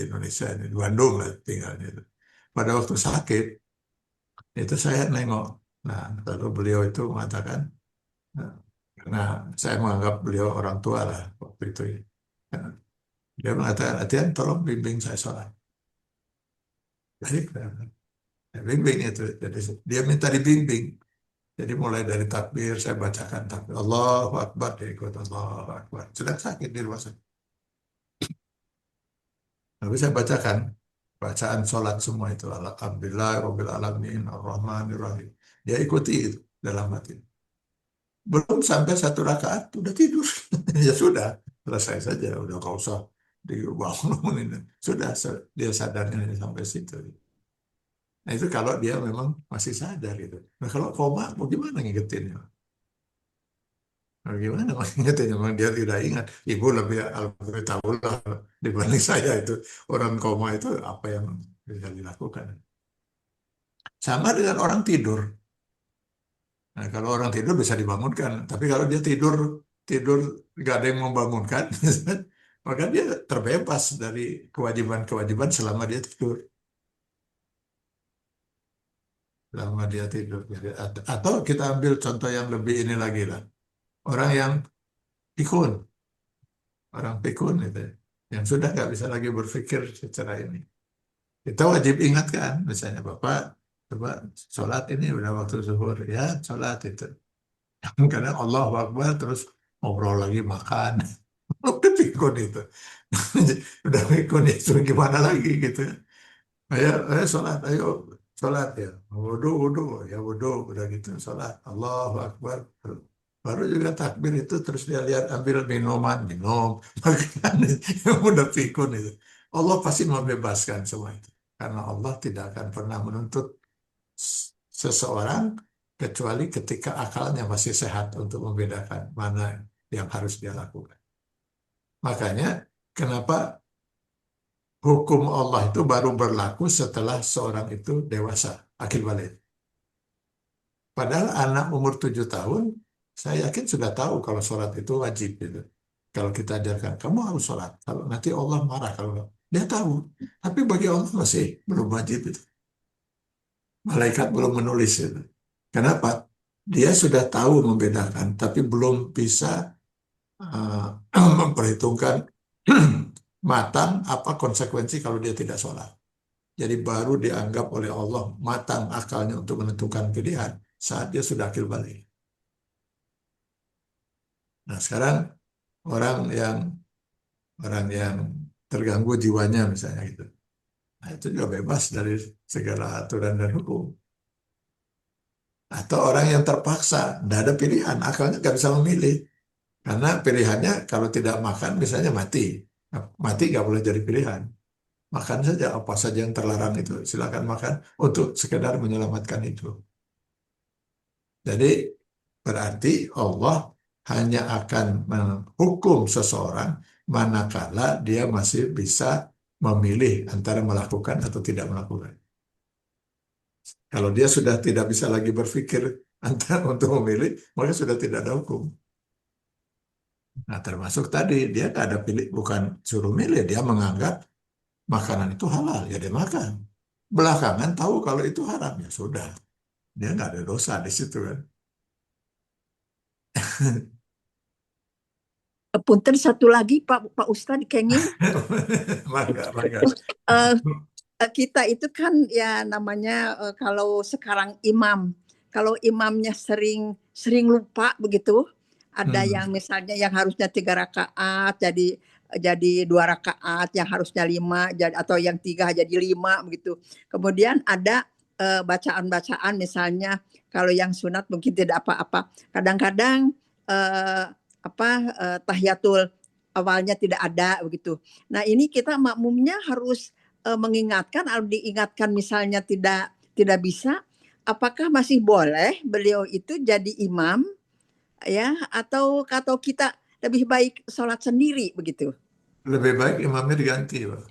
Indonesia ini, di Bandung lah tinggalnya itu. Pada waktu sakit itu saya nengok. Nah, lalu beliau itu mengatakan, nah, karena saya menganggap beliau orang tua lah waktu itu. Nah, dia mengatakan, Atian tolong bimbing saya sholat. Baik, saya bimbing itu. Jadi dia minta dibimbing. Jadi mulai dari takbir saya bacakan takbir Allahu Akbar dia ikut Allahu Akbar. Sedang sakit di rumah sakit. Tapi saya bacakan bacaan sholat semua itu Alhamdulillah Rabbil Alamin Ar-Rahmanir Rahim. Dia ikuti itu dalam hati. Belum sampai 1 rakaat udah tidur. Ya sudah selesai saja udah nggak usah dibangunin. Sudah dia sadarnya hanya sampai situ. Nah itu kalau dia memang masih sadar gitu. Nah kalau koma mau gimana ngingetinnya? Nah, gimana ngingetinnya? Memang dia tidak ingat. Ibu lebih tahu lah dibanding saya itu. Orang koma itu apa yang bisa dilakukan. Sama dengan orang tidur. Nah, kalau orang tidur bisa dibangunkan. Tapi kalau dia tidur tidur nggak ada yang membangunkan, maka dia terbebas dari kewajiban-kewajiban selama dia tidur. Selama dia tidur. Jadi, atau kita ambil contoh yang lebih ini lagi lah. Orang yang pikun, orang pikun itu, yang sudah nggak bisa lagi berpikir secara ini. Kita wajib ingatkan, misalnya Bapak, coba sholat ini udah waktu zuhur, ya sholat itu. Kadang Allah Akbar terus ngobrol lagi makan. Udah pikun itu. Udah pikun itu gimana lagi gitu. Ayo sholat, ayo sholat ya. Wudhu, wudhu, ya wudhu. Udah gitu sholat. Allahu Akbar. Baru juga takbir itu terus dia lihat ambil minuman, minum. Makan. Udah pikun itu. Allah pasti membebaskan semua itu. Karena Allah tidak akan pernah menuntut seseorang kecuali ketika akalnya masih sehat untuk membedakan mana yang harus dia lakukan. Makanya kenapa hukum Allah itu baru berlaku setelah seorang itu dewasa, akil balik. Padahal anak umur 7 tahun, saya yakin sudah tahu kalau sholat itu wajib gitu. Kalau kita ajarkan, kamu harus sholat. Kalau nanti Allah marah kalau nggak. Dia tahu. Tapi bagi Allah masih belum wajib itu. Malaikat belum menulis itu. Kenapa? Dia sudah tahu membedakan, tapi belum bisa memperhitungkan matang apa konsekuensi kalau dia tidak sholat. Jadi baru dianggap oleh Allah matang akalnya untuk menentukan pilihan saat dia sudah akil balik. Nah sekarang orang yang orang yang terganggu jiwanya misalnya gitu, nah, itu juga bebas dari segala aturan dan hukum. Atau orang yang terpaksa, tidak ada pilihan, akalnya nggak bisa memilih. Karena pilihannya kalau tidak makan misalnya mati. Mati nggak boleh jadi pilihan. Makan saja apa saja yang terlarang itu silakan makan untuk sekedar menyelamatkan itu. Jadi berarti Allah hanya akan menghukum seseorang manakala dia masih bisa memilih antara melakukan atau tidak melakukan. Kalau dia sudah tidak bisa lagi berpikir antara untuk memilih, maka sudah tidak ada hukum. Nah, termasuk tadi dia nggak ada pilih, bukan suruh milih, dia menganggap makanan itu halal, ya dia makan. Belakangan tahu kalau itu haram, ya sudah, dia nggak ada dosa di situ kan. Punten satu lagi Pak Ustadz kenging. Maka. Eh, kita itu kan ya namanya kalau sekarang kalau imamnya sering sering lupa begitu, ada yang misalnya yang harusnya 3 rakaat jadi 2 rakaat, yang harusnya 5 atau yang 3 jadi 5 begitu. Kemudian ada bacaan-bacaan misalnya kalau yang sunat mungkin tidak apa-apa. Kadang-kadang tahiyatul awalnya tidak ada begitu. Nah ini kita makmumnya harus mengingatkan, atau diingatkan misalnya tidak bisa, apakah masih boleh beliau itu jadi imam ya, atau kita lebih baik sholat sendiri begitu? Lebih baik imamnya diganti, Pak.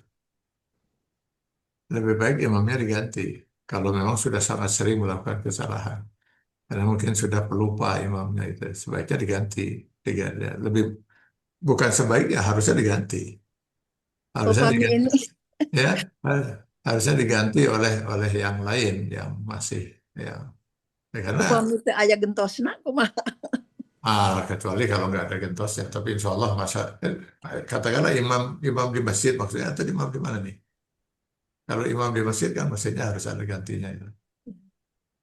Lebih baik imamnya diganti. Kalau memang sudah sangat sering melakukan kesalahan. Karena mungkin sudah pelupa imamnya itu. Sebaiknya diganti. Lebih, bukan sebaiknya, harusnya diganti. Harusnya Upami diganti. ini Ya, harusnya diganti oleh oleh yang lain yang masih ya. Ya, karena upami itu ayah gentosna kumaha. kecuali kalau nggak ada gentosnya, tapi insya Allah masa katakanlah imam imam di masjid maksudnya atau imam di mana nih? Kalau imam di masjid kan masjidnya harus ada gantinya itu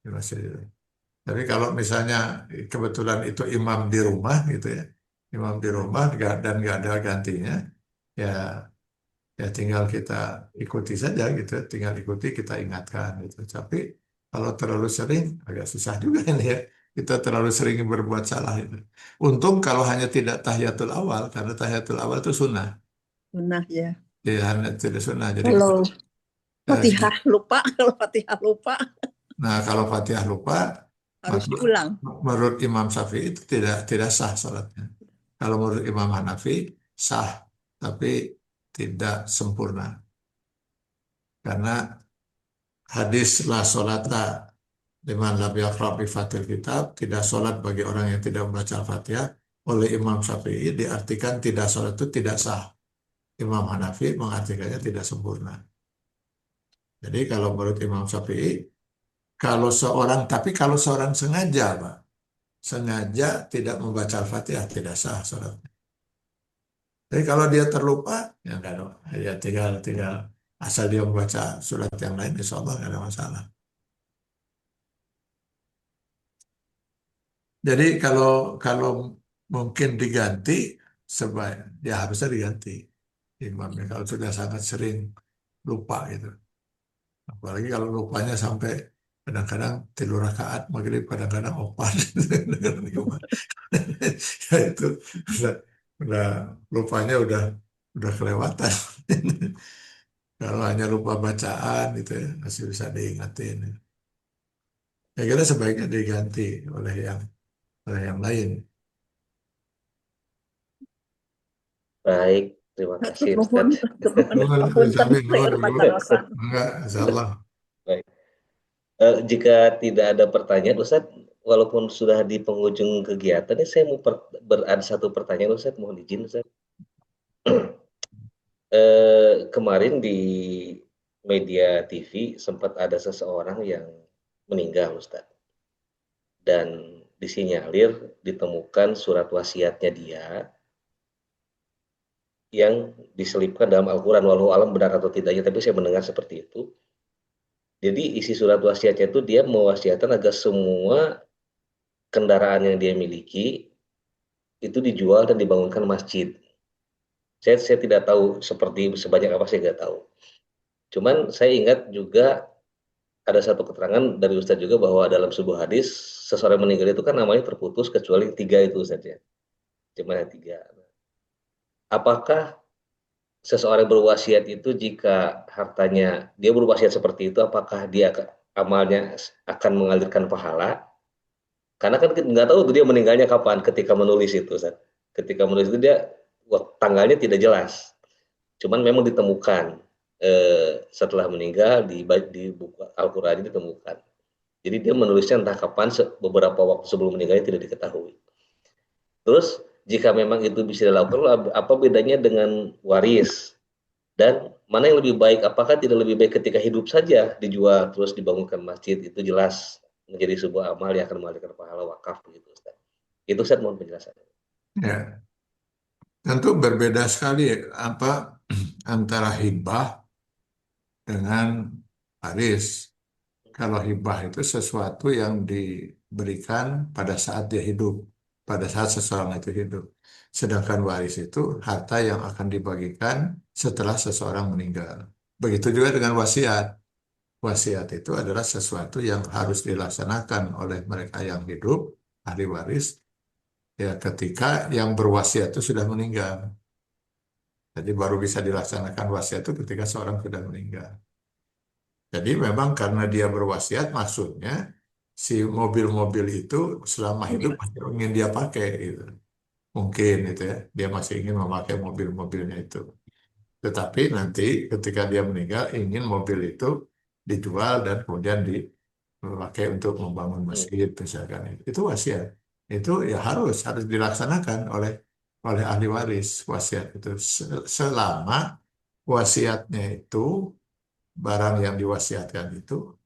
di masjid itu. Tapi kalau misalnya kebetulan itu imam di rumah gitu ya, imam di rumah dan nggak ada gantinya, ya ya tinggal kita ikuti saja gitu, tinggal ikuti kita ingatkan gitu. Tapi kalau terlalu sering agak susah juga ini ya. Kita terlalu sering berbuat salah itu. Untung kalau hanya tidak tahiyatul awal, karena tahiyatul awal itu sunnah. Nah ya, Dia hanya tidak sunnah. Jadi kalau eh, Fatihah lupa kalau Fatihah lupa nah kalau Fatihah lupa, harus maka diulang. menurut Imam Syafi'i itu tidak sah salatnya. Kalau menurut Imam Hanafi sah, tapi tidak sempurna. Karena hadis la solata liman lam yaqra bi fatil kitab, tidak sholat bagi orang yang tidak membaca Al-Fatihah, oleh Imam Syafi'i diartikan tidak sholat itu tidak sah. Imam Hanafi mengartikannya tidak sempurna. Jadi kalau menurut Imam Syafi'i, kalau seorang sengaja, Pak, sengaja tidak membaca Al-Fatihah, tidak sah sholatnya. Tapi kalau dia terlupa, ya enggak ada, ya tinggal tinggal asal dia membaca surat yang lain, insya Allah nggak ada masalah. Jadi kalau kalau mungkin diganti, sebaik ya harusnya diganti imamnya kalau sudah sangat sering lupa gitu. Apalagi kalau lupanya sampai kadang-kadang 3 rakaat maghrib, kadang-kadang opat. Ya itu udah, udah lupanya udah kelewatan. Kalau hanya lupa bacaan itu ya, masih bisa diingatin. Ya kira sebaiknya diganti oleh yang lain. Baik, terima kasih Nuhun, Ustadz. punten Dijamin dulu lain dulu. pacarosan. Enggak, insyaallah. Baik. Jika tidak ada pertanyaan, Ustadz, walaupun sudah di penghujung kegiatan, ini saya mau ada satu pertanyaan, Ustadz, mohon izin, Ustadz. Kemarin di media TV sempat ada seseorang yang meninggal, Ustadz, dan disinyalir ditemukan surat wasiatnya dia yang diselipkan dalam Al-Quran, walau alam benar atau tidaknya, tapi saya mendengar seperti itu. Jadi isi surat wasiatnya itu dia mewasiatkan agar semua kendaraan yang dia miliki itu dijual dan dibangunkan masjid. Saya tidak tahu seperti sebanyak apa, saya nggak tahu. Cuman saya ingat juga ada satu keterangan dari Ustadz juga bahwa dalam sebuah hadis seseorang meninggal itu kan namanya terputus kecuali 3 itu Ustadz ya. Cuma 3. Apakah seseorang berwasiat itu jika hartanya dia berwasiat seperti itu, apakah dia amalnya akan mengalirkan pahala? Karena kan kita nggak tahu tuh dia meninggalnya kapan ketika menulis itu, Ustaz. Ketika menulis itu dia tanggalnya tidak jelas. Cuman memang ditemukan setelah meninggal di buku Al-Qur'an ditemukan. Jadi dia menulisnya entah kapan beberapa waktu sebelum meninggalnya tidak diketahui. Terus jika memang itu bisa dilakukan, apa bedanya dengan waris? Dan mana yang lebih baik? Apakah tidak lebih baik ketika hidup saja dijual terus dibangunkan masjid? Itu jelas menjadi sebuah amal yang akan mengalirkan pahala wakaf begitu Ustaz. Itu Ustaz mohon penjelasannya. Ya, tentu berbeda sekali apa antara hibah dengan waris. Kalau hibah itu sesuatu yang diberikan pada saat dia hidup, pada saat seseorang itu hidup. Sedangkan waris itu harta yang akan dibagikan setelah seseorang meninggal. Begitu juga dengan wasiat. Wasiat itu adalah sesuatu yang harus dilaksanakan oleh mereka yang hidup, ahli waris, ya ketika yang berwasiat itu sudah meninggal. Jadi baru bisa dilaksanakan wasiat itu ketika seorang sudah meninggal. Jadi memang karena dia berwasiat, maksudnya si mobil-mobil itu selama hidup masih ingin dia pakai gitu. Mungkin itu ya, dia masih ingin memakai mobil-mobilnya itu. Tetapi nanti ketika dia meninggal ingin mobil itu dijual dan kemudian dipakai untuk membangun masjid misalkan. Itu wasiat. Itu ya harus dilaksanakan oleh oleh ahli waris wasiat itu selama wasiatnya itu barang yang diwasiatkan itu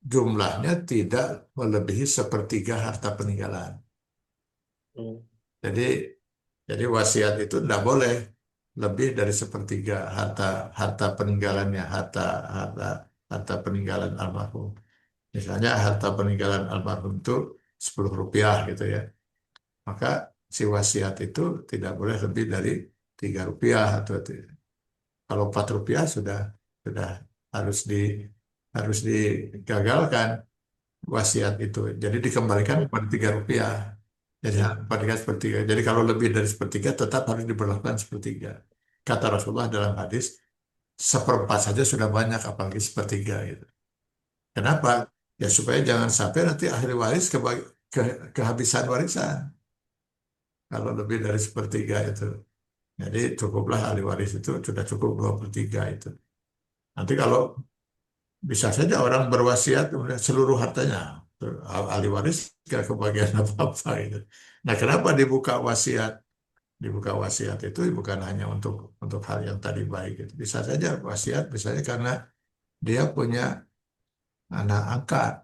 jumlahnya tidak melebihi sepertiga harta peninggalan. Hmm. Jadi jadi wasiat itu tidak boleh lebih dari sepertiga harta harta peninggalannya, harta harta harta peninggalan almarhum. Misalnya harta peninggalan almarhum itu 10 rupiah gitu ya. Maka si wasiat itu tidak boleh lebih dari 3 rupiah atau kalau 4 rupiah sudah harus harus digagalkan wasiat itu. Jadi dikembalikan kepada 3 rupiah. Jadi kembalikan sepertiga. Jadi kalau lebih dari sepertiga tetap harus diberlakukan sepertiga. Kata Rasulullah dalam hadis, seperempat saja sudah banyak, apalagi sepertiga gitu. Kenapa? Ya supaya jangan sampai nanti ahli waris kehabisan warisan. Kalau lebih dari sepertiga itu. Jadi cukuplah ahli waris itu sudah cukup 2/3 itu. Nanti kalau bisa saja orang berwasiat kemudian seluruh hartanya ahli waris gak kebagian apa-apa gitu. Nah, kenapa dibuka wasiat? Dibuka wasiat itu bukan hanya untuk hal yang tadi baik itu. Bisa saja wasiat misalnya karena dia punya anak angkat.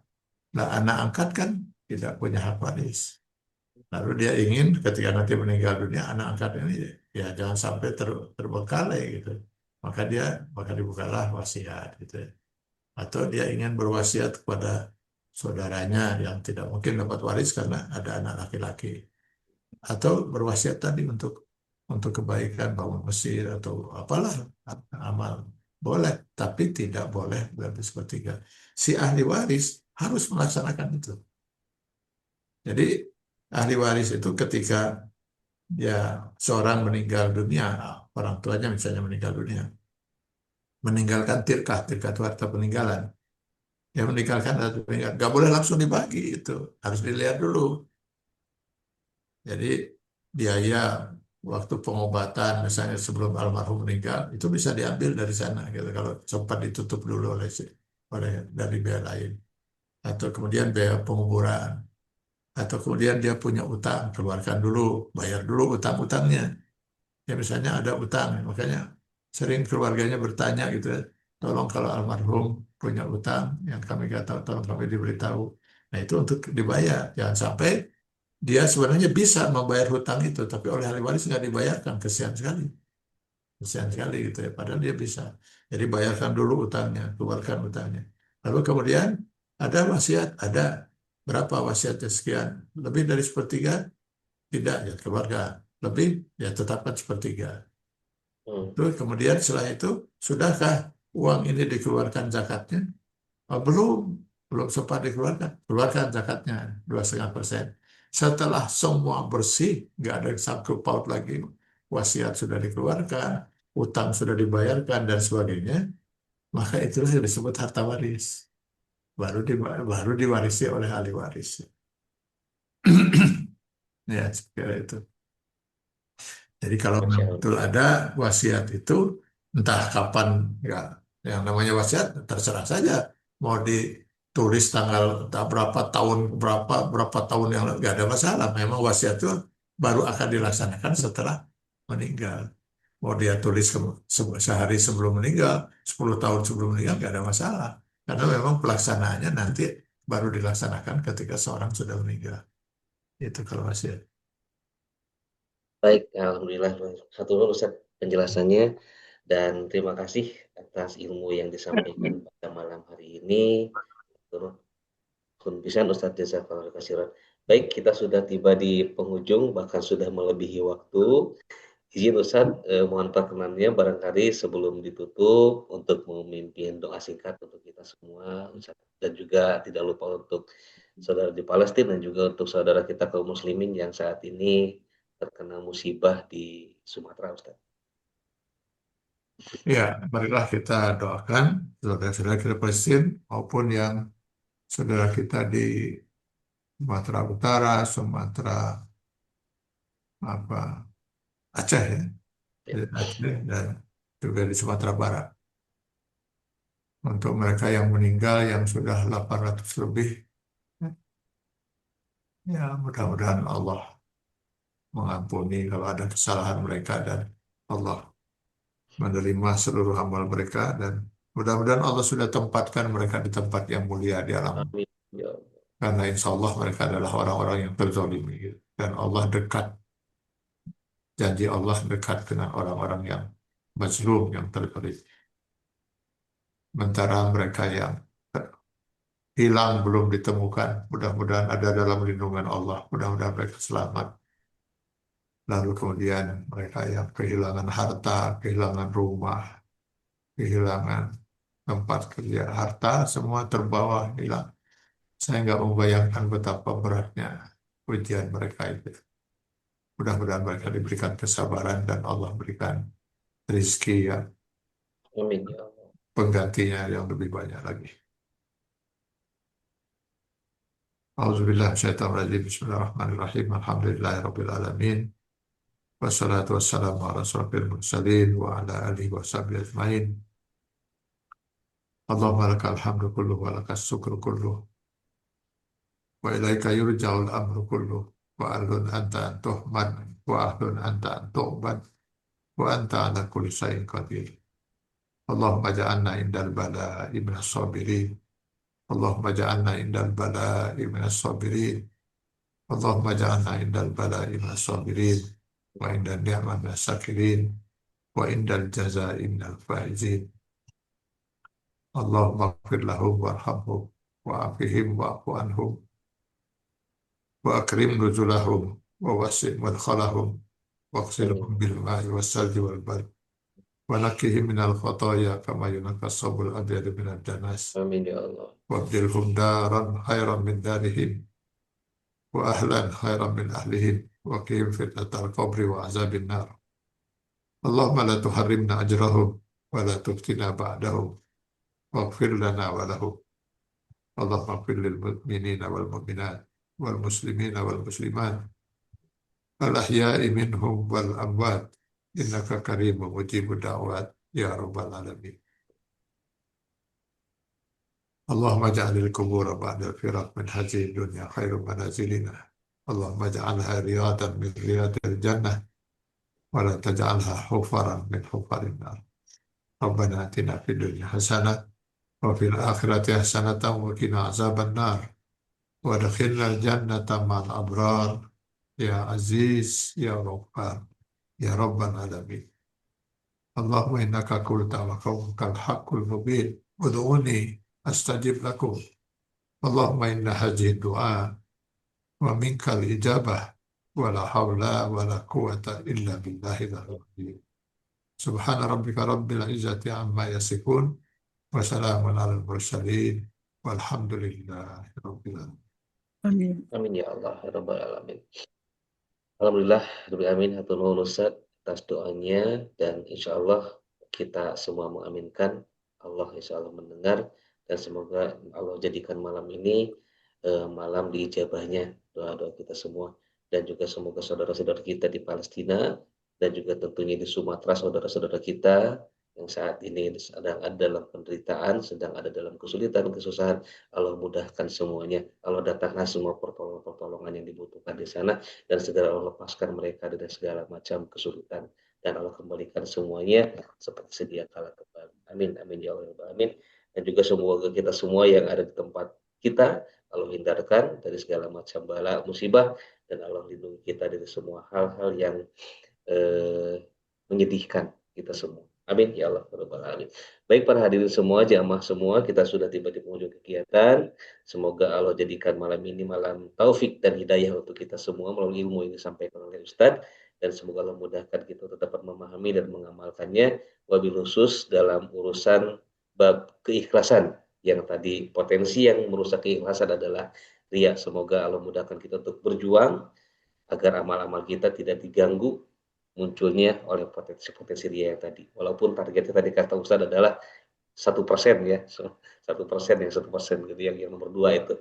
Nah, anak angkat kan tidak punya hak waris. Lalu dia ingin ketika nanti meninggal dunia anak angkat ini ya jangan sampai terbengkalai gitu. Maka dibukalah wasiat gitu ya. Atau dia ingin berwasiat kepada saudaranya yang tidak mungkin dapat waris karena ada anak laki-laki, atau berwasiat tadi untuk kebaikan bangun masjid atau apalah amal boleh, tapi tidak boleh lebih sepertiga. Si ahli waris harus melaksanakan itu. Jadi ahli waris itu ketika ya seorang meninggal dunia, orang tuanya misalnya meninggal dunia, meninggalkan tirkah itu harta peninggalan. Yang meninggalkan harta peninggalan, nggak boleh langsung dibagi itu, harus dilihat dulu. Jadi biaya waktu pengobatan misalnya sebelum almarhum meninggal itu bisa diambil dari sana gitu kalau sempat ditutup dulu oleh dari biaya lain, atau kemudian biaya penguburan, atau kemudian dia punya utang keluarkan dulu, bayar dulu utang-utangnya. Ya misalnya ada utang, makanya sering keluarganya bertanya gitu ya, tolong kalau almarhum punya utang yang kami nggak tahu, tolong kami diberitahu. Nah itu untuk dibayar, jangan sampai dia sebenarnya bisa membayar hutang itu, tapi oleh ahli waris nggak dibayarkan, kesian sekali gitu ya. Padahal dia bisa. Jadi bayarkan dulu utangnya, keluarkan utangnya. Lalu kemudian ada wasiat, ada berapa wasiatnya sekian, lebih dari sepertiga, tidak ya keluarga, lebih ya tetapkan sepertiga. Terus kemudian setelah itu, sudahkah uang ini dikeluarkan zakatnya? Belum, belum sempat dikeluarkan. Keluarkan zakatnya 2,5%. Setelah semua bersih, nggak ada yang sangkut paut lagi, wasiat sudah dikeluarkan, utang sudah dibayarkan dan sebagainya, maka itulah yang disebut harta waris. Baru diwarisi oleh ahli waris. Ya, sekira itu. Jadi kalau Masya memang Allah. betul ada wasiat itu, entah kapan, ya, yang namanya wasiat terserah saja. Mau ditulis tanggal entah berapa tahun yang lalu, nggak ada masalah. Memang wasiat itu baru akan dilaksanakan setelah meninggal. Mau dia tulis sehari sebelum meninggal, 10 tahun sebelum meninggal, nggak ada masalah. Karena memang pelaksanaannya nanti baru dilaksanakan ketika seorang sudah meninggal. Itu kalau wasiat. Baik, Alhamdulillah. Satu Ustaz penjelasannya dan terima kasih atas ilmu yang disampaikan pada malam hari ini. Kun pisan Ustaz Jazakallahu khairan. Baik, kita sudah tiba di penghujung, bahkan sudah melebihi waktu. Izin Ustaz, mohon perkenannya barangkali sebelum ditutup untuk memimpin doa singkat untuk kita semua, Ustaz. Dan juga tidak lupa untuk saudara di Palestina dan juga untuk saudara kita kaum muslimin yang saat ini terkena musibah di Sumatera, Ustaz. Ya, marilah kita doakan saudara-saudara kita Palestina maupun yang saudara kita di Sumatera Utara, Sumatera apa Aceh ya, Ya, di Aceh dan juga di Sumatera Barat. Untuk mereka yang meninggal yang sudah 800 lebih, ya mudah-mudahan Allah mengampuni kalau ada kesalahan mereka dan Allah menerima seluruh amal mereka dan mudah-mudahan Allah sudah tempatkan mereka di tempat yang mulia di alam. amin. Ya Allah. Karena insya Allah mereka adalah orang-orang yang terzalimi. Dan Allah dekat, janji Allah dekat dengan orang-orang yang mazlum, yang terperik. Sementara mereka yang hilang belum ditemukan, mudah-mudahan ada dalam lindungan Allah, mudah-mudahan mereka selamat. Lalu kemudian mereka yang kehilangan harta, kehilangan rumah, kehilangan tempat kerja, harta semua terbawa hilang. Saya nggak membayangkan betapa beratnya ujian mereka itu. Mudah-mudahan mereka diberikan kesabaran dan Allah berikan rezeki yang Amin ya Allah. penggantinya yang lebih banyak lagi. Auzubillah syaitanir rajim. Bismillahirrahmanirrahim. Alhamdulillahirabbil alamin. Wassalatu wassalamu ala asrofil mursalin wa ala alihi wa sahbihi ajmain. Allahumma lakal hamdu kulluh wa lakas syukru kulluh wa ilaika yurja'ul amru kulluh wa ahlun anta an tuhmad wa ahlun anta an tu'bad wa anta ala kulli syai'in qadir. Allahumma ja'alna indal bala'i minas sabirin. Allahumma ja'alna indal bala'i minas sabirin. Allahumma ja'alna indal bala'i minas sabirin wa indal ni'mah minas syakirin wa indal jaza'i minal faizin. Allahumma ighfir lahum warhamhum wa afihim wa'fu anhum wa akrim nuzulahum wa wasi' madkhalahum wa Amin. ghsilhum bil ma'i was salji wal bard wa nakkihim minal khataaya kama yunqqa as-sabul abyadu minad danas Amin ya Allah. wa abdilhum daran khairan min darihim wa ahlan khairan min ahlihim wa qihim fitnatal qabri wa azabin nar. Allahumma la tuharrimna ajrahum wa la tuftina ba'dahum waghfir lana wa lahum. Allahumma ighfir lil mu'minina wal mu'minat wal muslimina wal muslimat al ahya'i minhum wal amwat innaka karimun mujibud da'wat ya rabbal alamin. Allahumma ja'alil kubura ba'dal firaq min hadhihi dunya khairu manazilina. Allahumma ja'alha riyadan min riyadil jannah wa la taj'alha hufaran min hufarin nar. Rabbana atina fid dunya hasanah wa fil akhirati hasanatan wa qina azaban nar. Wa adkhilnal jannata ma'al abrar ya aziz ya ghaffar ya rabbal alamin. Allahumma innaka qulta wa qawlukal haqqul mubin ud'uni astajib lakum. Allahumma inna hadhihi du'a wa minkal ijabah wa la hawla wa la quwwata illa billahil aliyyil. Subhana rabbika rabbil izzati amma yasifun wa salamun alal mursalin Walhamdulillahirabbil alamin. Amin. Amin ya Allah ya Rabbal alamin. Alhamdulillah rabbil alamin, hatur nuhun Ustaz atas doanya, dan insya Allah kita semua mengaminkan. Allah insya Allah mendengar, dan semoga Allah jadikan malam ini malam diijabahnya doa-doa kita semua, dan juga semoga saudara-saudara kita di Palestina dan juga tentunya di Sumatera, saudara-saudara kita yang saat ini sedang ada dalam penderitaan, sedang ada dalam kesulitan, kesusahan, Allah mudahkan semuanya. Allah datangkan semua pertolongan yang dibutuhkan di sana, dan segera Allah lepaskan mereka dari segala macam kesulitan, dan Allah kembalikan semuanya seperti sedia kala kembali. Amin amin ya Allah amin. Dan juga semoga kita semua yang ada di tempat kita Allah hindarkan dari segala macam bala musibah, dan Allah lindungi kita dari semua hal-hal yang menyedihkan kita semua. Amin ya Allah rabbal alamin. Baik para hadirin semua, jamaah semua, kita sudah tiba di penghujung kegiatan. Semoga Allah jadikan malam ini malam taufik dan hidayah untuk kita semua melalui ilmu ini disampaikan oleh Ustadz, dan semoga Allah mudahkan kita untuk dapat memahami dan mengamalkannya, wabil khusus dalam urusan bab keikhlasan yang tadi potensi yang merusak keikhlasan adalah riya. Semoga Allah mudahkan kita untuk berjuang agar amal-amal kita tidak diganggu munculnya oleh potensi-potensi riya yang tadi. Walaupun targetnya tadi kata Ustaz adalah 1% ya, 1% gitu yang nomor 2 itu.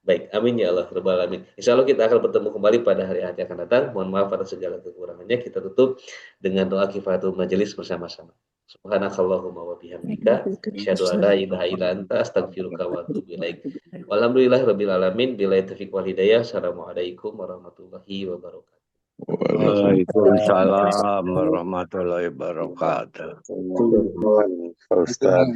Baik, amin ya Allah rabbal alamin. Insya Allah kita akan bertemu kembali pada hari-hari yang akan datang. Mohon maaf atas segala kekurangannya. Kita tutup dengan doa kifayatul majelis bersama-sama. Subhanakallahumma wa bihamdika asyhadu an la ilaha illa anta astaghfiruka wa atubu ilaik. Walhamdulillahirabbil alamin. Billahi taufiq wal hidayah. Assalamualaikum warahmatullahi wabarakatuh. Waalaikumsalam warahmatullahi wabarakatuh. Ustaz.